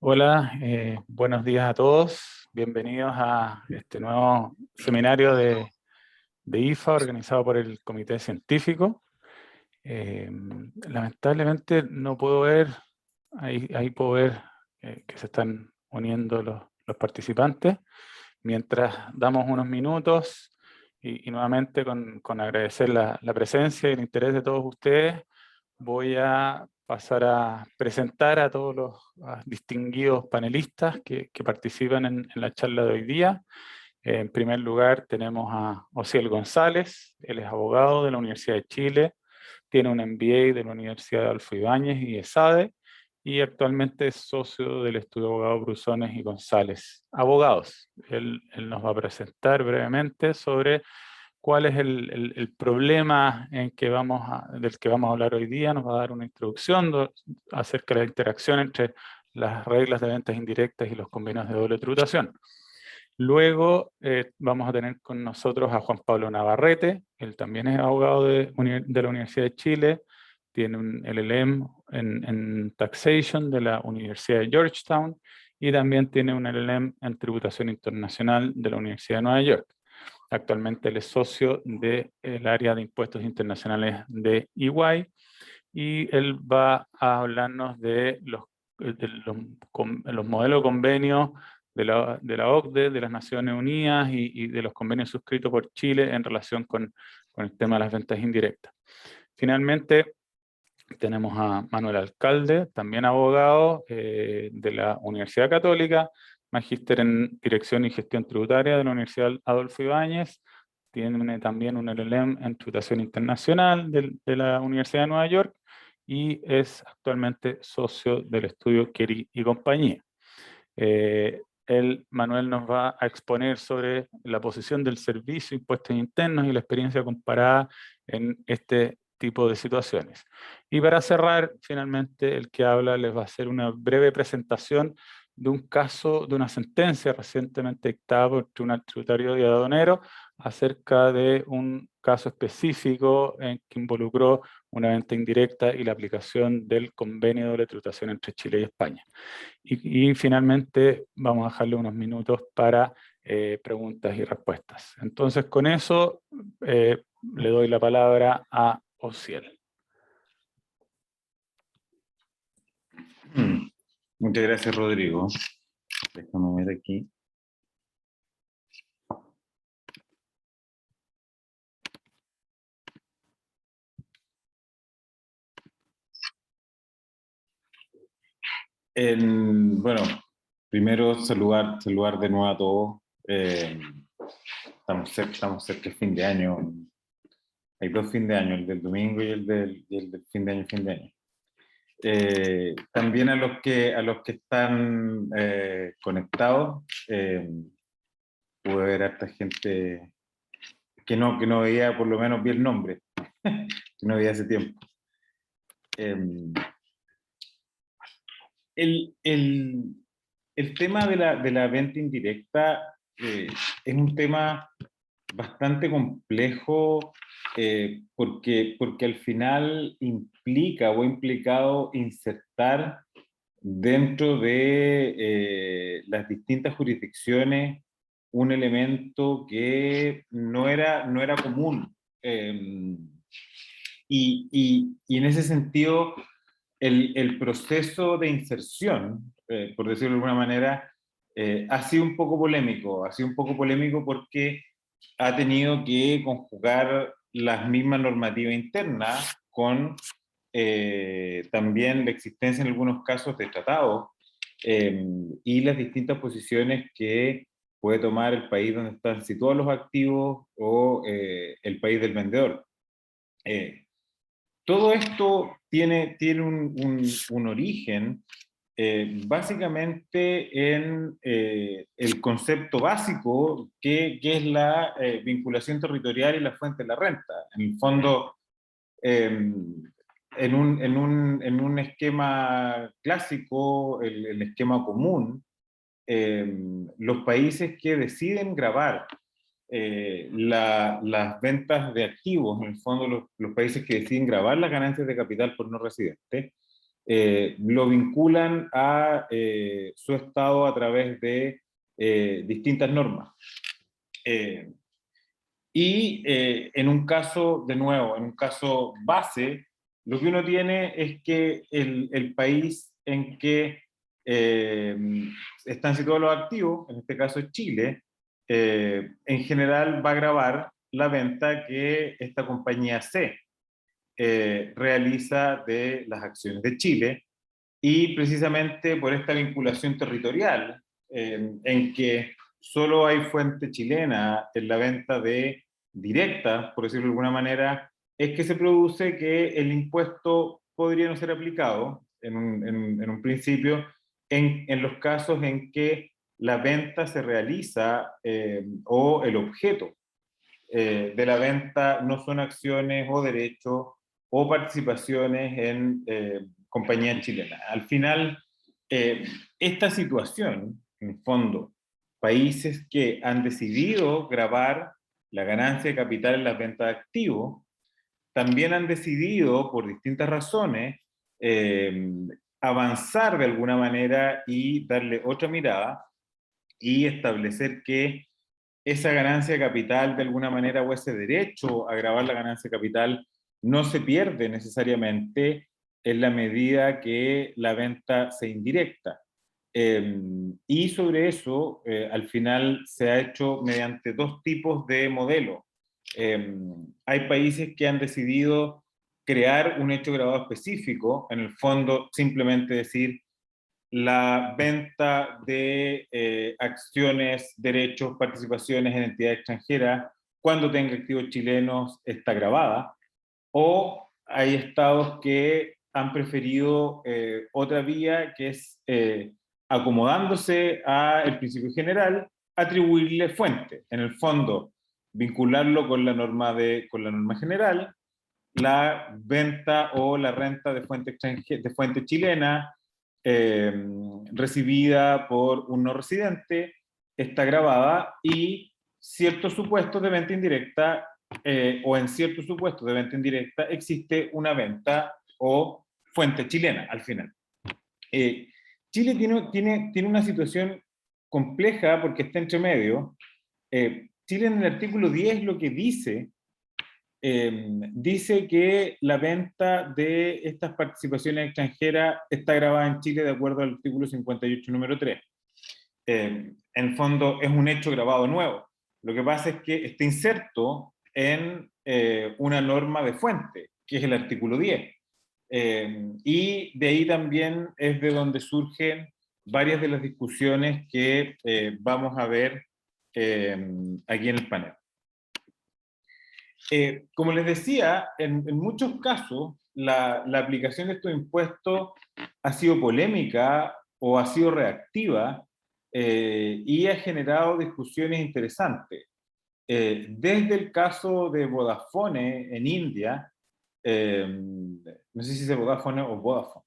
Hola, buenos días a todos. Bienvenidos a este nuevo seminario de IFA organizado por el Comité Científico. Lamentablemente no puedo ver, ahí puedo ver que se están uniendo los participantes. Mientras damos unos minutos y nuevamente con agradecer la presencia y el interés de todos ustedes, voy a pasar a presentar a todos los distinguidos panelistas que participan en la charla de hoy día. En primer lugar tenemos a Osiel González, él es abogado de la Universidad de Chile, tiene un MBA de la Universidad de Adolfo Ibáñez y ESADE, y actualmente es socio del estudio de abogados Brusones y González. Abogados, él nos va a presentar brevemente sobre cuál es el problema del que vamos a hablar hoy día. Nos va a dar una introducción acerca de la interacción entre las reglas de ventas indirectas y los convenios de doble tributación. Luego vamos a tener con nosotros a Juan Pablo Navarrete, él también es abogado de la Universidad de Chile, tiene un LLM en Taxation de la Universidad de Georgetown y también tiene un LLM en Tributación Internacional de la Universidad de Nueva York. Actualmente él es socio del área de impuestos internacionales de EY y él va a hablarnos de los modelos de convenios de la OCDE, de las Naciones Unidas y de los convenios suscritos por Chile en relación con el tema de las ventas indirectas. Finalmente, tenemos a Manuel Alcalde, también abogado de la Universidad Católica, magíster en Dirección y Gestión Tributaria de la Universidad Adolfo Ibáñez, tiene también un LLM en Tributación Internacional de la Universidad de Nueva York y es actualmente socio del estudio Keri y compañía. Manuel nos va a exponer sobre la posición del servicio, impuestos internos y la experiencia comparada en este tipo de situaciones. Y para cerrar, finalmente, el que habla les va a hacer una breve presentación de un caso, de una sentencia recientemente dictada por el Tribunal Tributario de Aduanero acerca de un caso específico que involucró una venta indirecta y la aplicación del convenio de doble tributación entre Chile y España. Y finalmente vamos a dejarle unos minutos para preguntas y respuestas. Entonces con eso le doy la palabra a Osiel. Muchas gracias, Rodrigo. Déjame ver aquí. Bueno, primero saludar de nuevo a todos. Estamos cerca del fin de año. Hay dos fin de año, el del domingo y el del fin de año. También a los que están conectados, pude ver a esta gente que no veía, por lo menos vi el nombre, que no veía hace tiempo. El tema de la venta indirecta es un tema bastante complejo porque al final implica o ha implicado insertar dentro de las distintas jurisdicciones un elemento que no era común. Y en ese sentido, el proceso de inserción, por decirlo de alguna manera, ha sido un poco polémico. Ha sido un poco polémico porque ha tenido que conjugar las mismas normativas internas con también la existencia en algunos casos de tratados y las distintas posiciones que puede tomar el país donde están situados los activos o el país del vendedor. Todo esto tiene un origen básicamente en el concepto básico que es la vinculación territorial y la fuente de la renta. En el fondo, en un esquema clásico, el esquema común, los países que deciden gravar las ventas de activos, en el fondo los países que deciden grabar las ganancias de capital por no residentes, lo vinculan a su estado a través de distintas normas. En un caso, de nuevo, en un caso base, lo que uno tiene es que el país en que están situados los activos, en este caso Chile, en general va a gravar la venta que esta compañía C realiza de las acciones de Chile, y precisamente por esta vinculación territorial, en que solo hay fuente chilena en la venta de directa, por decirlo de alguna manera, es que se produce que el impuesto podría no ser aplicado en un principio en los casos en que la venta se realiza o el objeto de la venta no son acciones o derechos o participaciones en compañías chilenas. Al final, esta situación, en el fondo, países que han decidido gravar la ganancia de capital en las ventas de activos, también han decidido, por distintas razones, avanzar de alguna manera y darle otra mirada y establecer que esa ganancia de capital de alguna manera o ese derecho a grabar la ganancia de capital no se pierde necesariamente en la medida que la venta sea indirecta. Y sobre eso, al final se ha hecho mediante dos tipos de modelos. Hay países que han decidido crear un hecho grabado específico, en el fondo simplemente decir la venta de acciones, derechos, participaciones en entidades extranjeras, cuando tenga activos chilenos, está grabada, o hay estados que han preferido otra vía, que es acomodándose al principio general, atribuirle fuente. En el fondo, vincularlo con la norma general, la venta o la renta de de fuente chilena recibida por un no residente está grabada, y ciertos supuestos de venta indirecta o en ciertos supuestos de venta indirecta existe una venta o fuente chilena al final. Chile tiene una situación compleja porque está entre medio. Chile en el artículo 10 lo que dice dice que la venta de estas participaciones extranjeras está grabada en Chile de acuerdo al artículo 58, número 3. En el fondo es un hecho grabado nuevo. Lo que pasa es que está inserto en una norma de fuente, que es el artículo 10. Y de ahí también es de donde surgen varias de las discusiones que vamos a ver aquí en el panel. Como les decía, en muchos casos la aplicación de estos impuestos ha sido polémica o ha sido reactiva y ha generado discusiones interesantes. Desde el caso de Vodafone en India, no sé si es Vodafone o Vodafone,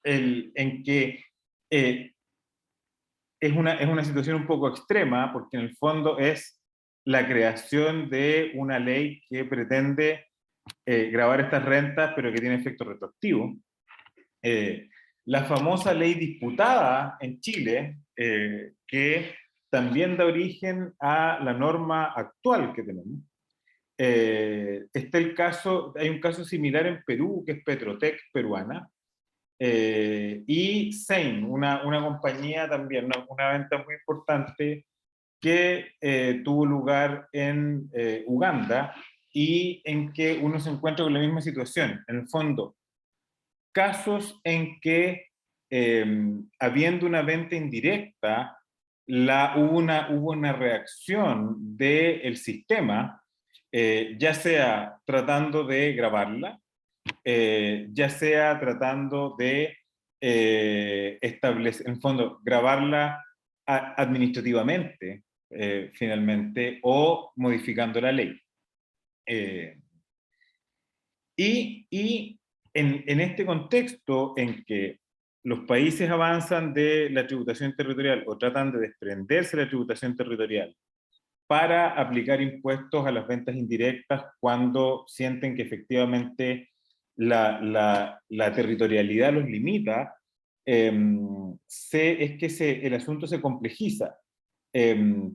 en que es una situación un poco extrema, porque en el fondo es la creación de una ley que pretende gravar estas rentas, pero que tiene efecto retroactivo. La famosa ley disputada en Chile, que también da origen a la norma actual que tenemos. Hay un caso similar en Perú, que es Petrotec peruana, y Sein, una compañía también, una venta muy importante que tuvo lugar en Uganda, y en que uno se encuentra con la misma situación. En el fondo, casos en que habiendo una venta indirecta, hubo una reacción del sistema, ya sea tratando de grabarla, ya sea tratando de establecer, en el fondo, grabarla administrativamente, finalmente, o modificando la ley. Y en este contexto en que los países avanzan de la tributación territorial o tratan de desprenderse de la tributación territorial para aplicar impuestos a las ventas indirectas cuando sienten que efectivamente la territorialidad los limita, es que el asunto se complejiza,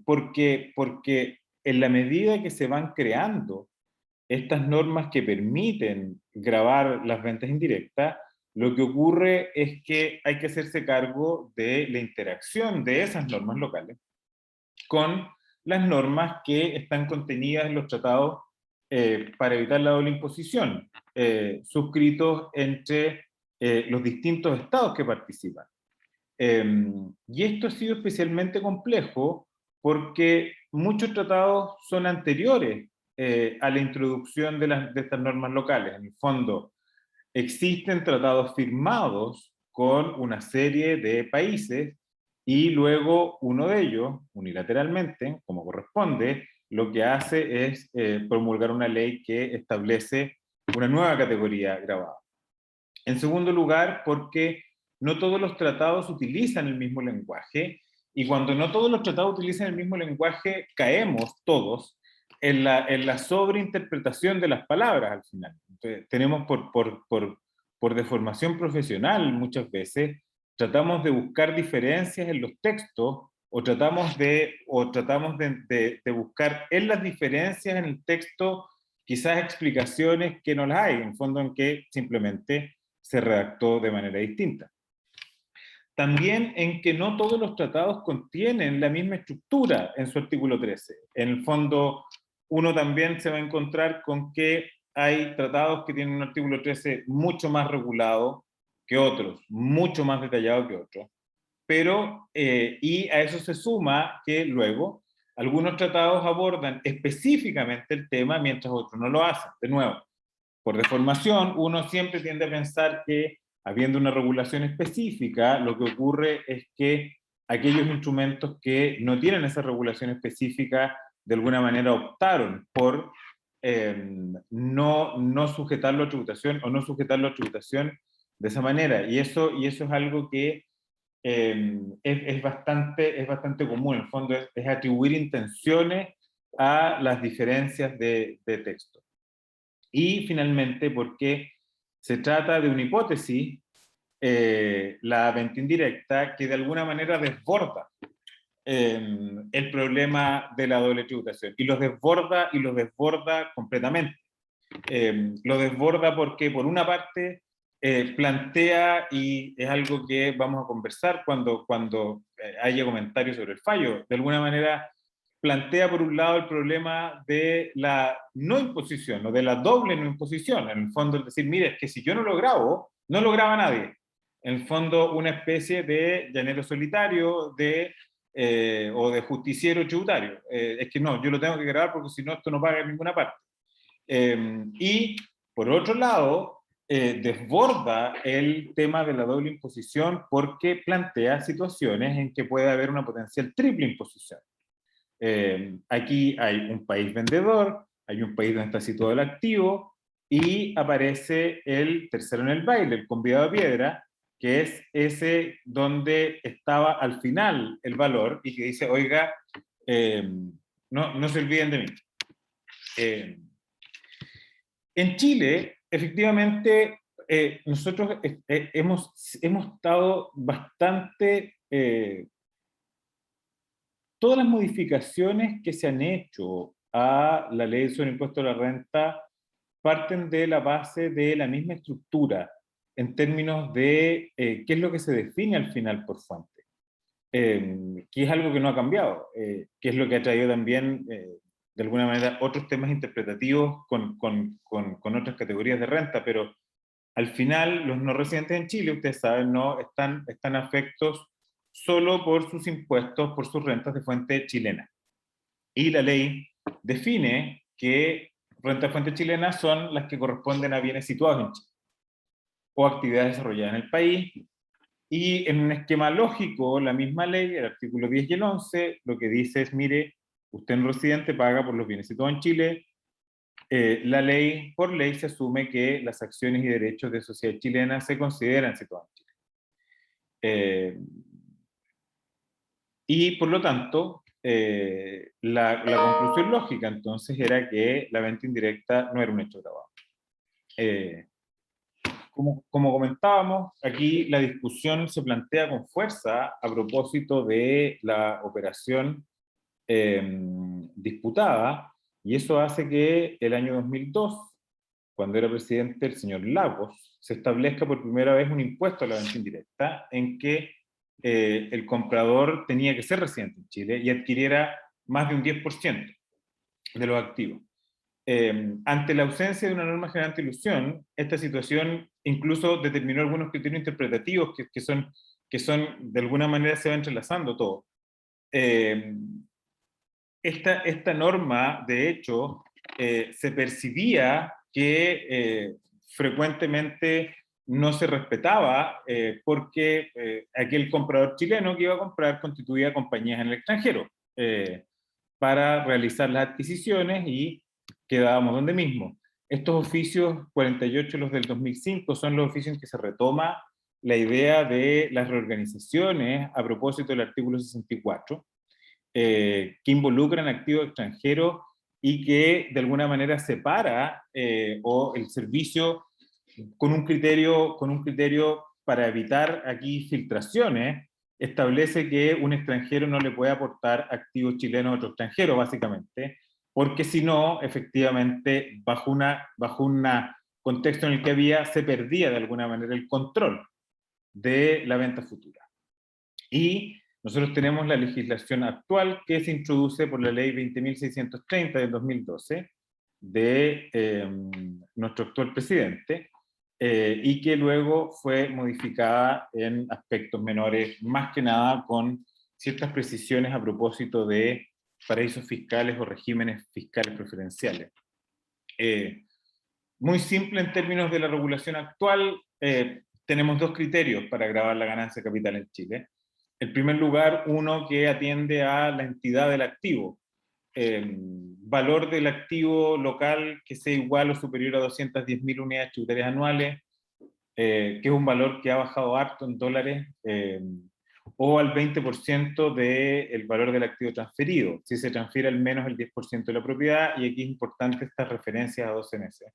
porque en la medida que se van creando estas normas que permiten gravar las ventas indirectas, lo que ocurre es que hay que hacerse cargo de la interacción de esas normas locales con las normas que están contenidas en los tratados para evitar la doble imposición, suscritos entre los distintos estados que participan. Y esto ha sido especialmente complejo porque muchos tratados son anteriores a la introducción de estas normas locales. En el fondo, existen tratados firmados con una serie de países y luego uno de ellos, unilateralmente, como corresponde, lo que hace es promulgar una ley que establece una nueva categoría grabada. En segundo lugar, porque no todos los tratados utilizan el mismo lenguaje, y cuando no todos los tratados utilizan el mismo lenguaje, caemos todos en la sobreinterpretación de las palabras al final. Entonces, tenemos por deformación profesional muchas veces, tratamos de buscar diferencias en los textos, o tratamos de buscar en las diferencias en el texto quizás explicaciones que no las hay, en fondo en que simplemente se redactó de manera distinta. También en que no todos los tratados contienen la misma estructura en su artículo 13. En el fondo, uno también se va a encontrar con que hay tratados que tienen un artículo 13 mucho más regulado que otros, mucho más detallado que otros. Pero, y a eso se suma que luego algunos tratados abordan específicamente el tema mientras otros no lo hacen. De nuevo, por deformación, uno siempre tiende a pensar que, habiendo una regulación específica, lo que ocurre es que aquellos instrumentos que no tienen esa regulación específica, de alguna manera optaron por no sujetarlo a tributación, o no sujetarlo a tributación de esa manera. Y eso es algo que es bastante común. En el fondo es atribuir intenciones a las diferencias de texto. Y finalmente, porque se trata de una hipótesis, la venta indirecta, que de alguna manera desborda el problema de la doble tributación. Y lo desborda completamente. Lo desborda porque, por una parte, plantea, y es algo que vamos a conversar cuando haya comentarios sobre el fallo, de alguna manera plantea por un lado el problema de la no imposición, o de la doble no imposición. En el fondo, es decir, mire, es que si yo no lo grabo, no lo graba nadie. En el fondo, una especie de llanero solitario o de justiciero tributario. Es que no, yo lo tengo que grabar porque si no, esto no paga en ninguna parte. Y por otro lado, desborda el tema de la doble imposición porque plantea situaciones en que puede haber una potencial triple imposición. Aquí hay un país vendedor, hay un país donde está situado el activo, y aparece el tercero en el baile, el convidado a piedra, que es ese donde estaba al final el valor y que dice, oiga, no se olviden de mí. En Chile, efectivamente, nosotros hemos estado bastante... todas las modificaciones que se han hecho a la ley sobre el impuesto a la renta parten de la base de la misma estructura en términos de qué es lo que se define al final por fuente, que es algo que no ha cambiado, que es lo que ha traído también, de alguna manera, otros temas interpretativos con otras categorías de renta, pero al final los no residentes en Chile, ustedes saben, no están afectos solo por sus impuestos, por sus rentas de fuente chilena. Y la ley define que rentas de fuente chilena son las que corresponden a bienes situados en Chile o actividades desarrolladas en el país. Y en un esquema lógico, la misma ley, el artículo 10 y el 11, lo que dice es, mire, usted no residente paga por los bienes situados en Chile. Por ley se asume que las acciones y derechos de sociedad chilena se consideran situados en Chile. Y por lo tanto, la conclusión lógica entonces era que la venta indirecta no era un hecho grabado. Como comentábamos, aquí la discusión se plantea con fuerza a propósito de la operación disputada, y eso hace que el año 2002, cuando era presidente el señor Lagos, se establezca por primera vez un impuesto a la venta indirecta en que el comprador tenía que ser residente en Chile y adquiriera más de un 10% de los activos. Ante la ausencia de una norma general de ilusión, esta situación incluso determinó algunos criterios interpretativos que son de alguna manera se va entrelazando todo. Esta norma, de hecho, se percibía que frecuentemente no se respetaba porque aquel comprador chileno que iba a comprar constituía compañías en el extranjero para realizar las adquisiciones y quedábamos donde mismo. Estos oficios 48, los del 2005, son los oficios en que se retoma la idea de las reorganizaciones a propósito del artículo 64, que involucran activos extranjeros y que de alguna manera separa o el servicio con un criterio para evitar aquí filtraciones, establece que un extranjero no le puede aportar activos chilenos a otro extranjero, básicamente, porque si no, efectivamente, bajo un contexto en el que se perdía de alguna manera el control de la venta futura. Y nosotros tenemos la legislación actual que se introduce por la ley 20.630 del 2012 de nuestro actual presidente, y que luego fue modificada en aspectos menores, más que nada con ciertas precisiones a propósito de paraísos fiscales o regímenes fiscales preferenciales. Muy simple en términos de la regulación actual, tenemos dos criterios para gravar la ganancia de capital en Chile. En primer lugar, uno que atiende a la entidad del activo. Valor del activo local que sea igual o superior a 210.000 unidades tributarias anuales, que es un valor que ha bajado harto en dólares, o al 20% del valor del activo transferido, si se transfiere al menos el 10% de la propiedad, y aquí es importante estas referencias a 12 meses.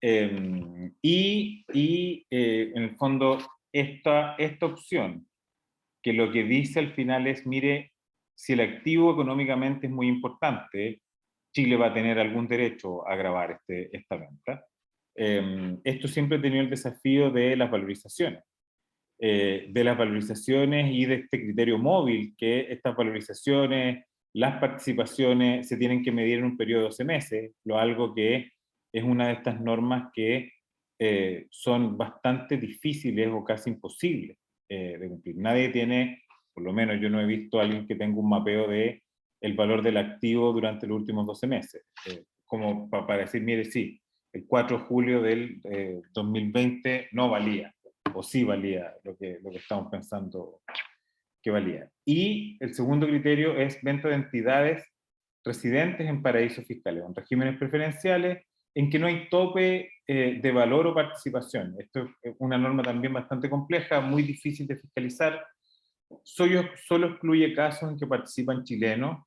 En el fondo, esta opción, que lo que dice al final es, mire, si el activo económicamente es muy importante, Chile va a tener algún derecho a gravar esta venta. Esto siempre ha tenido el desafío de las valorizaciones. Y de este criterio móvil, que estas valorizaciones, las participaciones se tienen que medir en un periodo de 12 meses, algo que es una de estas normas que son bastante difíciles o casi imposibles de cumplir. Nadie tiene, por lo menos yo no he visto a alguien que tenga un mapeo de el valor del activo durante los últimos 12 meses, como para decir, mire, sí, el 4 de julio del 2020 no valía, o sí valía lo que estamos pensando que valía. Y el segundo criterio es venta de entidades residentes en paraísos fiscales, en regímenes preferenciales, en que no hay tope de valor o participación. Esto es una norma también bastante compleja, muy difícil de fiscalizar. Solo excluye casos en que participan chilenos,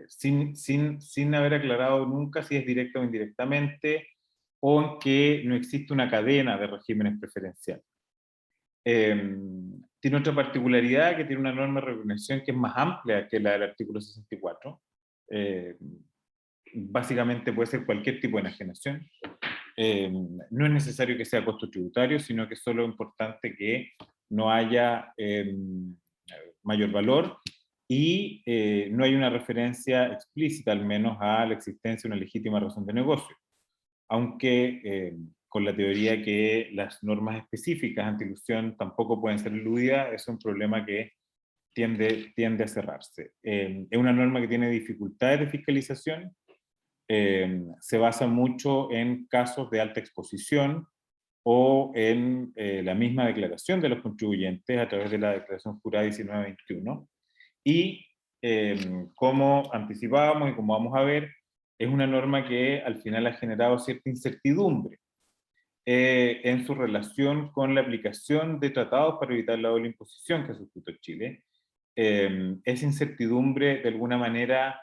sin haber aclarado nunca si es directa o indirectamente, o en que no existe una cadena de regímenes preferenciales. Tiene otra particularidad, que tiene una norma de reorganización que es más amplia que la del artículo 64. Básicamente puede ser cualquier tipo de enajenación. No es necesario que sea costo tributario, sino que solo es importante que no haya mayor valor y no hay una referencia explícita, al menos, a la existencia de una legítima razón de negocio. Aunque con la teoría que las normas específicas anti-ilusión tampoco pueden ser eludidas, es un problema que tiende a cerrarse. Es una norma que tiene dificultades de fiscalización, se basa mucho en casos de alta exposición o en la misma declaración de los contribuyentes a través de la declaración jurada 1921. Y como anticipábamos y como vamos a ver, es una norma que al final ha generado cierta incertidumbre en su relación con la aplicación de tratados para evitar la doble imposición que ha suscrito Chile. Esa incertidumbre, de alguna manera,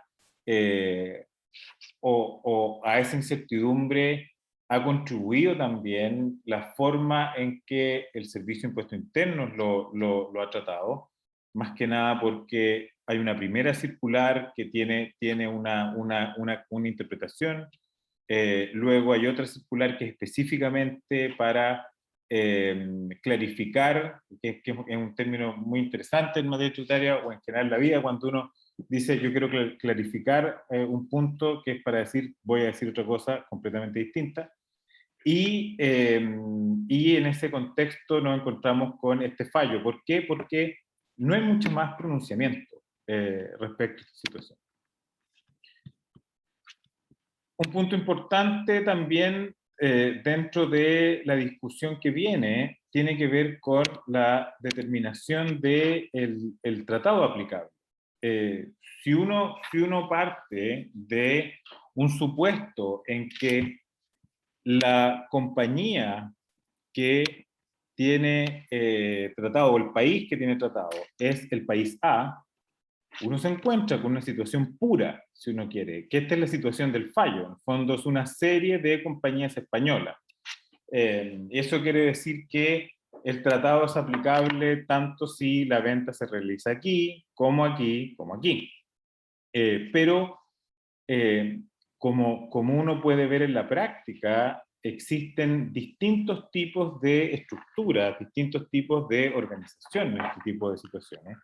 o a esa incertidumbre ha contribuido también la forma en que el Servicio de Impuestos Internos lo ha tratado, más que nada porque hay una primera circular que tiene una interpretación, luego hay otra circular que es específicamente para clarificar, que es un término muy interesante en materia tributaria o en general en la vida, cuando uno dice yo quiero clarificar un punto que es para decir voy a decir otra cosa completamente distinta. Y en ese contexto nos encontramos con este fallo. ¿Por qué? Porque no hay mucho más pronunciamiento respecto a esta situación. Un punto importante también dentro de la discusión que viene tiene que ver con la determinación del el tratado aplicable. Si uno parte de un supuesto en que la compañía que tiene tratado, o el país que tiene tratado, es el país A, uno se encuentra con una situación pura, si uno quiere, que esta es la situación del fallo. En el fondo es una serie de compañías españolas. Eso quiere decir que el tratado es aplicable tanto si la venta se realiza aquí, como aquí, como aquí. Pero como uno puede ver en la práctica, existen distintos tipos de estructuras, distintos tipos de organización en este tipo de situaciones.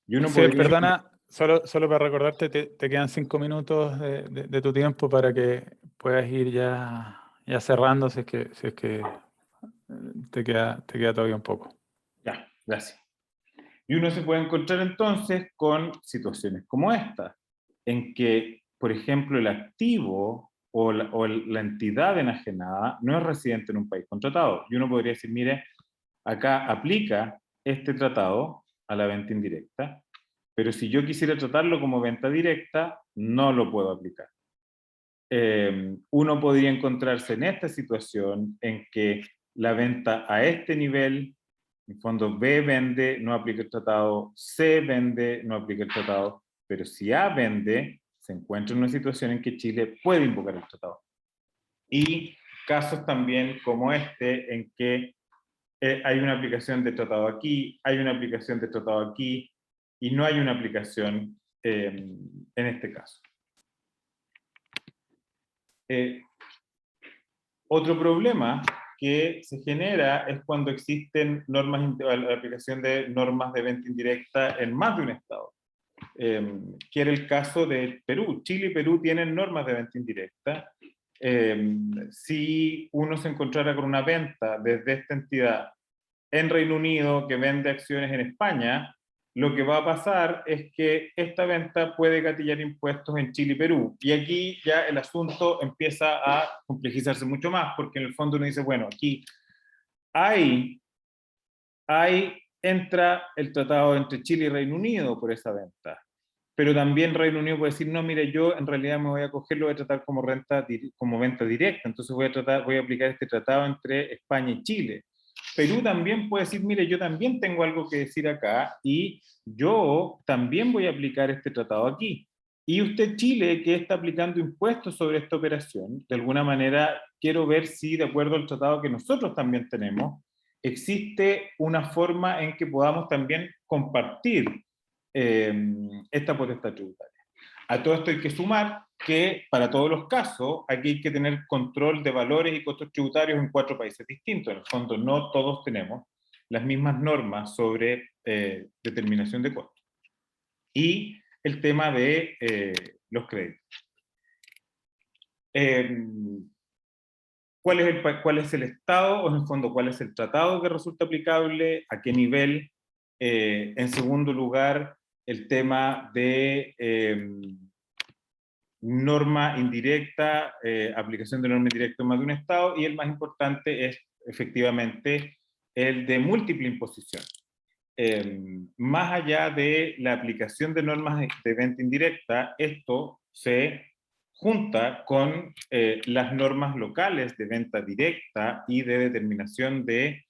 Y uno Sí, podría... perdona, solo para recordarte, te quedan 5 minutos de tu tiempo para que puedas ir ya cerrando si es que te queda todavía un poco. Ya, gracias. Y uno se puede encontrar entonces con situaciones como esta, en que, por ejemplo, el activo o la entidad enajenada no es residente en un país contratado. Y uno podría decir, mire, acá aplica este tratado a la venta indirecta, pero si yo quisiera tratarlo como venta directa, no lo puedo aplicar. Uno podría encontrarse en esta situación en que la venta a este nivel, en fondo B vende, no aplica el tratado, C vende, no aplica el tratado, pero si A vende, se encuentra en una situación en que Chile puede invocar el tratado. Y casos también como este, en que hay una aplicación de tratado aquí, hay una aplicación de tratado aquí, y no hay una aplicación en este caso. Otro problema que se genera es cuando existen la aplicación de normas de venta indirecta en más de un estado. Que era el caso de Perú. Chile y Perú tienen normas de venta indirecta. Si uno se encontrara con una venta desde esta entidad en Reino Unido que vende acciones en España, lo que va a pasar es que esta venta puede gatillar impuestos en Chile y Perú. Y aquí ya el asunto empieza a complejizarse mucho más, porque en el fondo uno dice, bueno, aquí entra el tratado entre Chile y Reino Unido por esa venta. Pero también Reino Unido puede decir, no, mire, yo en realidad me voy a coger, lo voy a tratar como venta directa, entonces voy a aplicar este tratado entre España y Chile. Perú también puede decir, mire, yo también tengo algo que decir acá y yo también voy a aplicar este tratado aquí. Y usted, Chile, que está aplicando impuestos sobre esta operación, de alguna manera quiero ver si, de acuerdo al tratado que nosotros también tenemos, existe una forma en que podamos también compartir esta potestad tributaria. A todo esto hay que sumar que para todos los casos aquí hay que tener control de valores y costos tributarios en 4 países distintos. En el fondo no todos tenemos las mismas normas sobre determinación de costos. Y el tema de los créditos. ¿Cuál es el estado, o en el fondo cuál es el tratado que resulta aplicable, a qué nivel? En segundo lugar, el tema de norma indirecta, aplicación de norma indirecta en más de un estado, y el más importante es efectivamente el de múltiple imposición. Más allá de la aplicación de normas de venta indirecta, esto se junta con las normas locales de venta directa y de determinación de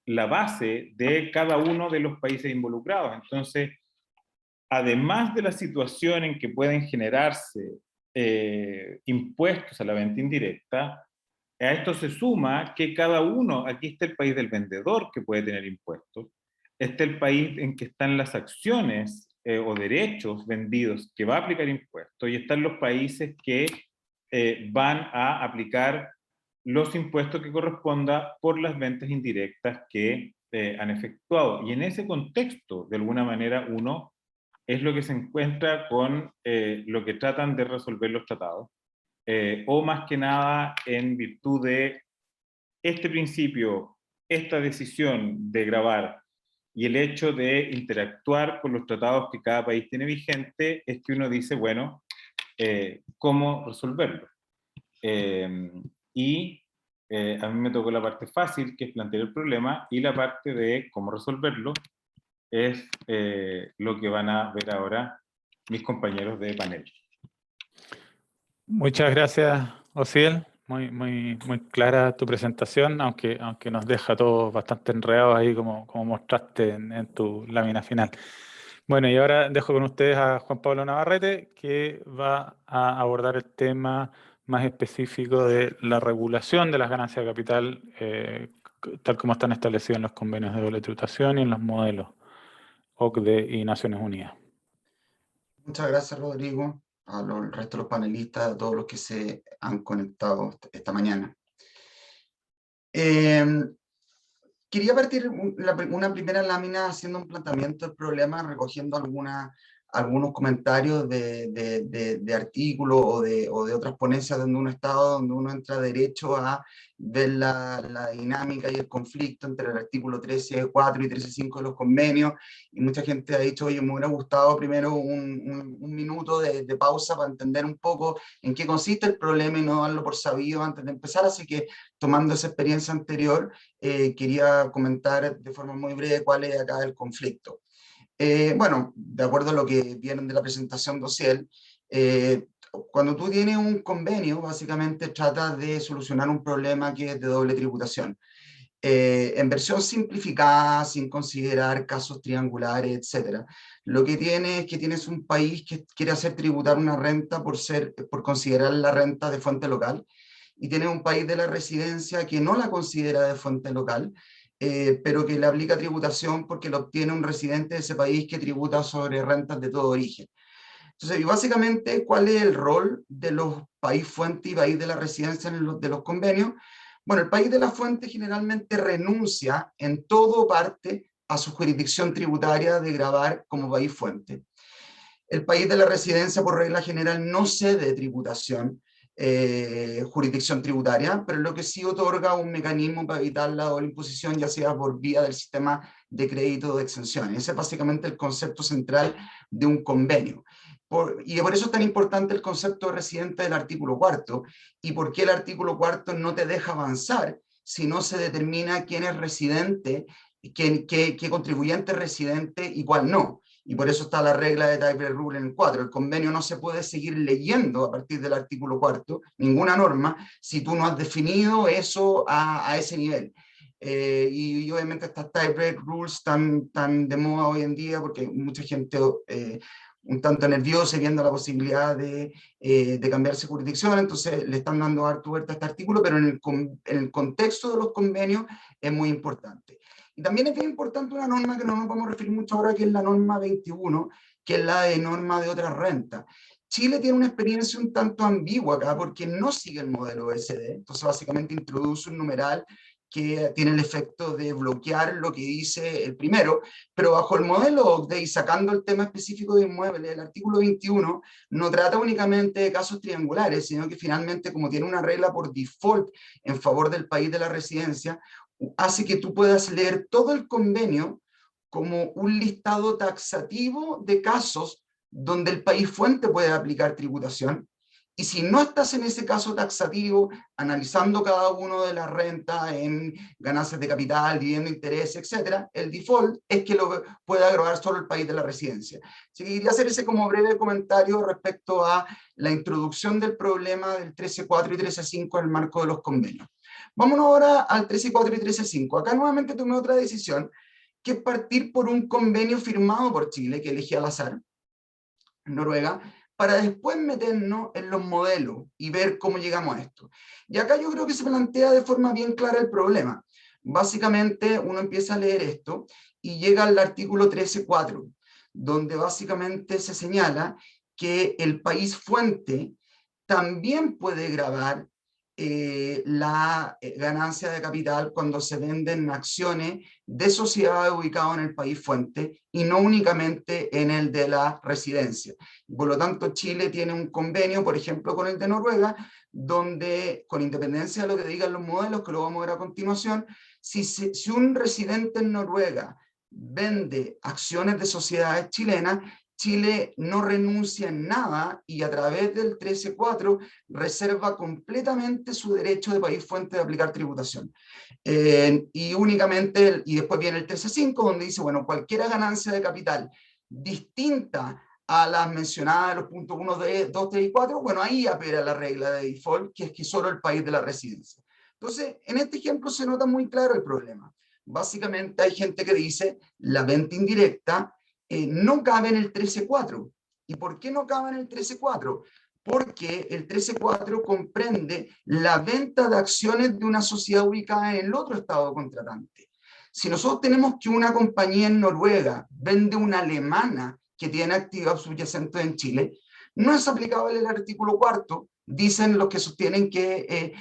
la base de cada uno de los países involucrados. Entonces, además de la situación en que pueden generarse impuestos a la venta indirecta, A esto se suma que cada uno, aquí está el país del vendedor que puede tener impuestos, está el país en que están las acciones o derechos vendidos que va a aplicar impuestos, y están los países que van a aplicar los impuestos que corresponda por las ventas indirectas que han efectuado. Y en ese contexto, de alguna manera, uno es lo que se encuentra con lo que tratan de resolver los tratados, o más que nada en virtud de este principio, esta decisión de grabar y el hecho de interactuar con los tratados que cada país tiene vigente, es que uno dice, bueno, ¿cómo resolverlo? Y a mí me tocó la parte fácil, que es plantear el problema, y la parte de cómo resolverlo es lo que van a ver ahora mis compañeros de panel. Muchas gracias, Osiel. Muy clara tu presentación, aunque nos deja a todos bastante enredados ahí, como mostraste en tu lámina final. Bueno, y ahora dejo con ustedes a Juan Pablo Navarrete, que va a abordar el tema más específico de la regulación de las ganancias de capital, tal como están establecidos en los convenios de doble tributación y en los modelos OCDE y Naciones Unidas. Muchas gracias, Rodrigo, al resto de los panelistas, a todos los que se han conectado esta mañana. Quería partir una primera lámina haciendo un planteamiento del problema, recogiendo algunos comentarios de artículos o de otras ponencias donde uno está, donde uno entra derecho a ver la dinámica y el conflicto entre el artículo 13.4 y 13.5 de los convenios, y mucha gente ha dicho, oye, me hubiera gustado primero un minuto de pausa para entender un poco en qué consiste el problema y no darlo por sabido antes de empezar, así que tomando esa experiencia anterior, quería comentar de forma muy breve cuál es acá el conflicto. Bueno, de acuerdo a lo que vieron de la presentación de Osiel, cuando tú tienes un convenio, básicamente trata de solucionar un problema que es de doble tributación. En versión simplificada, sin considerar casos triangulares, etc. Lo que tiene es que tienes un país que quiere hacer tributar una renta por considerar la renta de fuente local, y tienes un país de la residencia que no la considera de fuente local, pero que le aplica tributación porque lo obtiene un residente de ese país que tributa sobre rentas de todo origen. Entonces, y básicamente, ¿cuál es el rol de los país fuente y país de la residencia de los convenios? Bueno, el país de la fuente generalmente renuncia en todo o parte a su jurisdicción tributaria de gravar como país fuente. El país de la residencia, por regla general, no cede tributación, jurisdicción tributaria, pero lo que sí otorga un mecanismo para evitar la doble imposición, ya sea por vía del sistema de crédito de exenciones. Ese es básicamente el concepto central de un convenio. Y por eso es tan importante el concepto de residente del artículo 4, y por qué el artículo 4 no te deja avanzar si no se determina quién es residente, qué contribuyente es residente y cuál no. Y por eso está la regla de Type Rule en el 4. El convenio no se puede seguir leyendo a partir del artículo 4, ninguna norma, si tú no has definido eso a ese nivel. Y obviamente estas Type Rules tan de moda hoy en día, porque mucha gente un tanto nerviosa viendo la posibilidad de cambiarse jurisdicción, entonces le están dando harto vuelta a este artículo, pero en el contexto de los convenios es muy importante. Y también es bien importante una norma que no nos vamos a referir mucho ahora, que es la norma 21, que es la de norma de otras rentas. Chile tiene una experiencia un tanto ambigua acá, porque no sigue el modelo OSD, entonces básicamente introduce un numeral que tiene el efecto de bloquear lo que dice el primero, pero bajo el modelo OCDE y sacando el tema específico de inmuebles, el artículo 21 no trata únicamente de casos triangulares, sino que finalmente, como tiene una regla por default en favor del país de la residencia, hace que tú puedas leer todo el convenio como un listado taxativo de casos donde el país fuente puede aplicar tributación, y si no estás en ese caso taxativo, analizando cada uno de las rentas en ganancias de capital, dividendo, interés, etc., el default es que lo pueda grabar solo el país de la residencia. Así que quería hacer ese como breve comentario respecto a la introducción del problema del 13.4 y 13.5 en el marco de los convenios. Vámonos ahora al 13.4 y 13.5. Acá nuevamente tomé otra decisión, que es partir por un convenio firmado por Chile, que elegí al azar, Noruega, para después meternos en los modelos y ver cómo llegamos a esto. Y acá yo creo que se plantea de forma bien clara el problema. Básicamente uno empieza a leer esto y llega al artículo 13.4, donde básicamente se señala que el país fuente también puede gravar la ganancia de capital cuando se venden acciones de sociedades ubicadas en el país fuente y no únicamente en el de la residencia. Por lo tanto, Chile tiene un convenio, por ejemplo, con el de Noruega, donde, con independencia de lo que digan los modelos, que lo vamos a ver a continuación, si un residente en Noruega vende acciones de sociedades chilenas, Chile no renuncia en nada y a través del 13.4 reserva completamente su derecho de país fuente de aplicar tributación. Y únicamente, y después viene el 13.5, donde dice, bueno, cualquier ganancia de capital distinta a las mencionadas de los puntos 1, 2, 3 y 4, bueno, ahí apela la regla de default, que es que solo el país de la residencia. Entonces, en este ejemplo se nota muy claro el problema. Básicamente hay gente que dice, la venta indirecta no cabe en el 13.4. ¿Y por qué no cabe en el 13.4? Porque el 13.4 comprende la venta de acciones de una sociedad ubicada en el otro estado contratante. Si nosotros tenemos que una compañía en Noruega vende una alemana que tiene activos subyacentes en Chile, no es aplicable el artículo 4, dicen los que sostienen que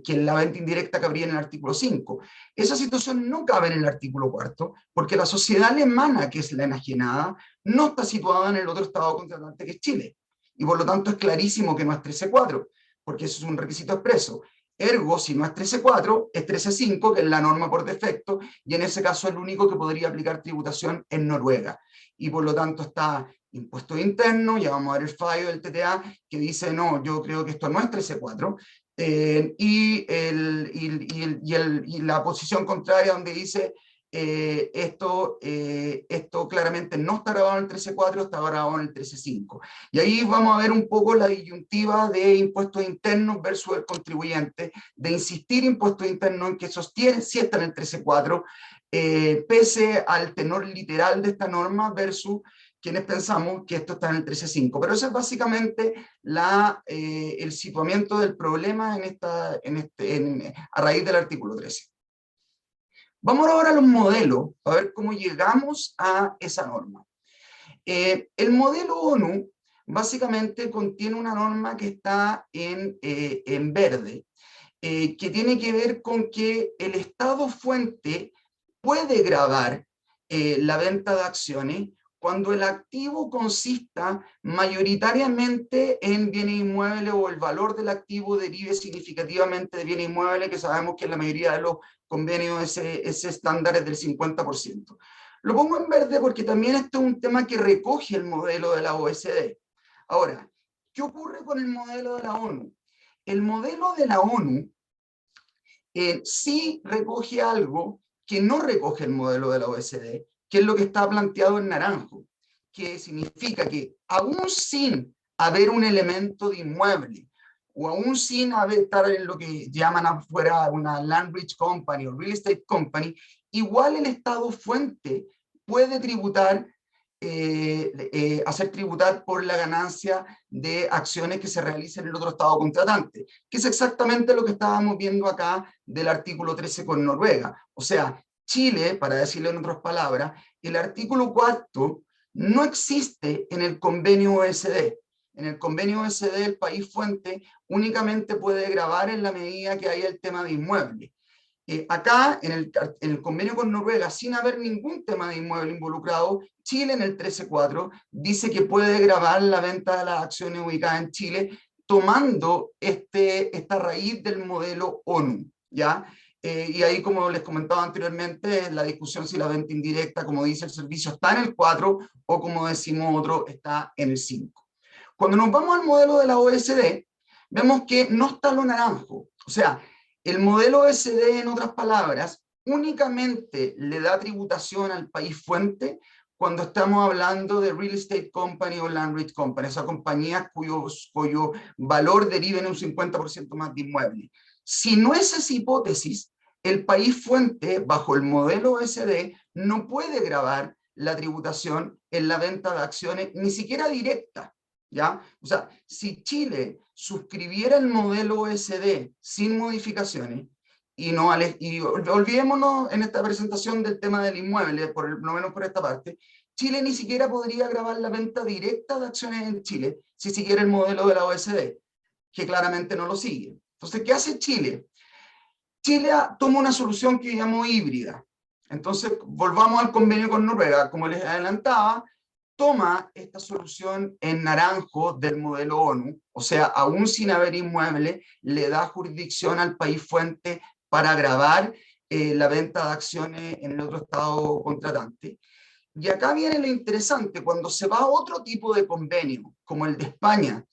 la venta indirecta cabría en el artículo 5. Esa situación no cabe en el artículo 4, porque la sociedad alemana, que es la enajenada, no está situada en el otro estado contratante que es Chile. Y por lo tanto es clarísimo que no es 13.4, porque eso es un requisito expreso. Ergo, si no es 13.4, es 13.5, que es la norma por defecto, y en ese caso el único que podría aplicar tributación en Noruega. Y por lo tanto está impuesto interno, ya vamos a ver el fallo del TTA, que dice, no, yo creo que esto no es 13.4, y la posición contraria donde dice, esto claramente no está grabado en el 13.4, está grabado en el 13.5. Y ahí vamos a ver un poco la disyuntiva de impuestos internos versus el contribuyente, de insistir impuestos internos en que sostienen si está en el 13.4, pese al tenor literal de esta norma versus quienes pensamos que esto está en el 13.5. Pero eso es básicamente el situamiento del problema a raíz del artículo 13. Vamos ahora a los modelos, a ver cómo llegamos a esa norma. El modelo ONU básicamente contiene una norma que está en verde, que tiene que ver con que el Estado fuente puede gravar la venta de acciones cuando el activo consista mayoritariamente en bienes inmuebles o el valor del activo derive significativamente de bienes inmuebles, que sabemos que en la mayoría de los convenios ese estándar es del 50%. Lo pongo en verde porque también esto es un tema que recoge el modelo de la OECD. Ahora, ¿qué ocurre con el modelo de la ONU? El modelo de la ONU sí recoge algo que no recoge el modelo de la OECD, que es lo que está planteado en naranjo, que significa que aún sin haber un elemento de inmueble, o aún sin estar en lo que llaman afuera una Land Bridge Company o Real Estate Company, igual el Estado fuente puede tributar, hacer tributar por la ganancia de acciones que se realicen en el otro Estado contratante, que es exactamente lo que estábamos viendo acá del artículo 13 con Noruega. O sea, Chile, para decirlo en otras palabras, el artículo 4 no existe en el convenio OECD. En el convenio OECD el país fuente únicamente puede gravar en la medida que haya el tema de inmueble. Acá, en el convenio con Noruega, sin haber ningún tema de inmueble involucrado, Chile en el 13.4 dice que puede gravar la venta de las acciones ubicadas en Chile tomando esta raíz del modelo ONU, ¿ya? Y ahí, como les comentaba anteriormente, la discusión si la venta indirecta, como dice el servicio, está en el 4 o, como decimos otro, está en el 5. Cuando nos vamos al modelo de la OECD, vemos que no está lo naranjo. O sea, el modelo OECD, en otras palabras, únicamente le da tributación al país fuente cuando estamos hablando de Real Estate Company o Land Bridge Company, esas compañías cuyo valor derive en un 50% más de inmuebles. Si no es esa hipótesis, el país fuente, bajo el modelo OECD, no puede gravar la tributación en la venta de acciones, ni siquiera directa, ¿ya? O sea, si Chile suscribiera el modelo OSD sin modificaciones, y olvidémonos en esta presentación del tema del inmueble, por lo menos por esta parte, Chile ni siquiera podría gravar la venta directa de acciones en Chile si siguiera el modelo de la OSD, que claramente no lo sigue. Entonces, ¿qué hace Chile? Chile toma una solución que llamó híbrida. Entonces, volvamos al convenio con Noruega. Como les adelantaba, toma esta solución en naranjo del modelo ONU, o sea, aún sin haber inmueble, le da jurisdicción al país fuente para gravar la venta de acciones en el otro estado contratante. Y acá viene lo interesante, cuando se va a otro tipo de convenio, como el de España,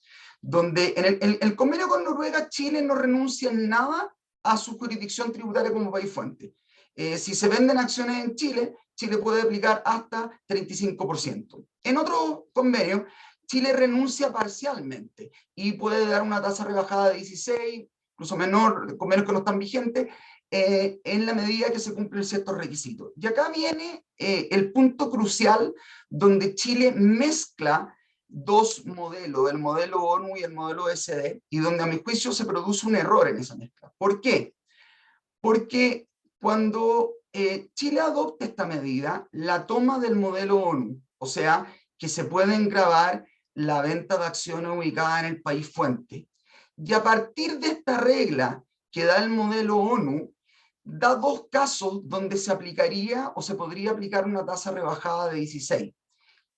donde en el convenio con Noruega, Chile no renuncia en nada a su jurisdicción tributaria como país fuente. Si se venden acciones en Chile, Chile puede aplicar hasta 35%. En otro convenio, Chile renuncia parcialmente y puede dar una tasa rebajada de 16, incluso menor, convenios que no están vigentes, en la medida que se cumplen ciertos requisitos. Y acá viene el punto crucial donde Chile mezcla dos modelos, el modelo ONU y el modelo OSD, y donde a mi juicio se produce un error en esa mezcla. ¿Por qué? Porque cuando Chile adopta esta medida, la toma del modelo ONU, o sea, que se pueden gravar la venta de acciones ubicada en el país fuente, y a partir de esta regla que da el modelo ONU, da dos casos donde se aplicaría o se podría aplicar una tasa rebajada de 16.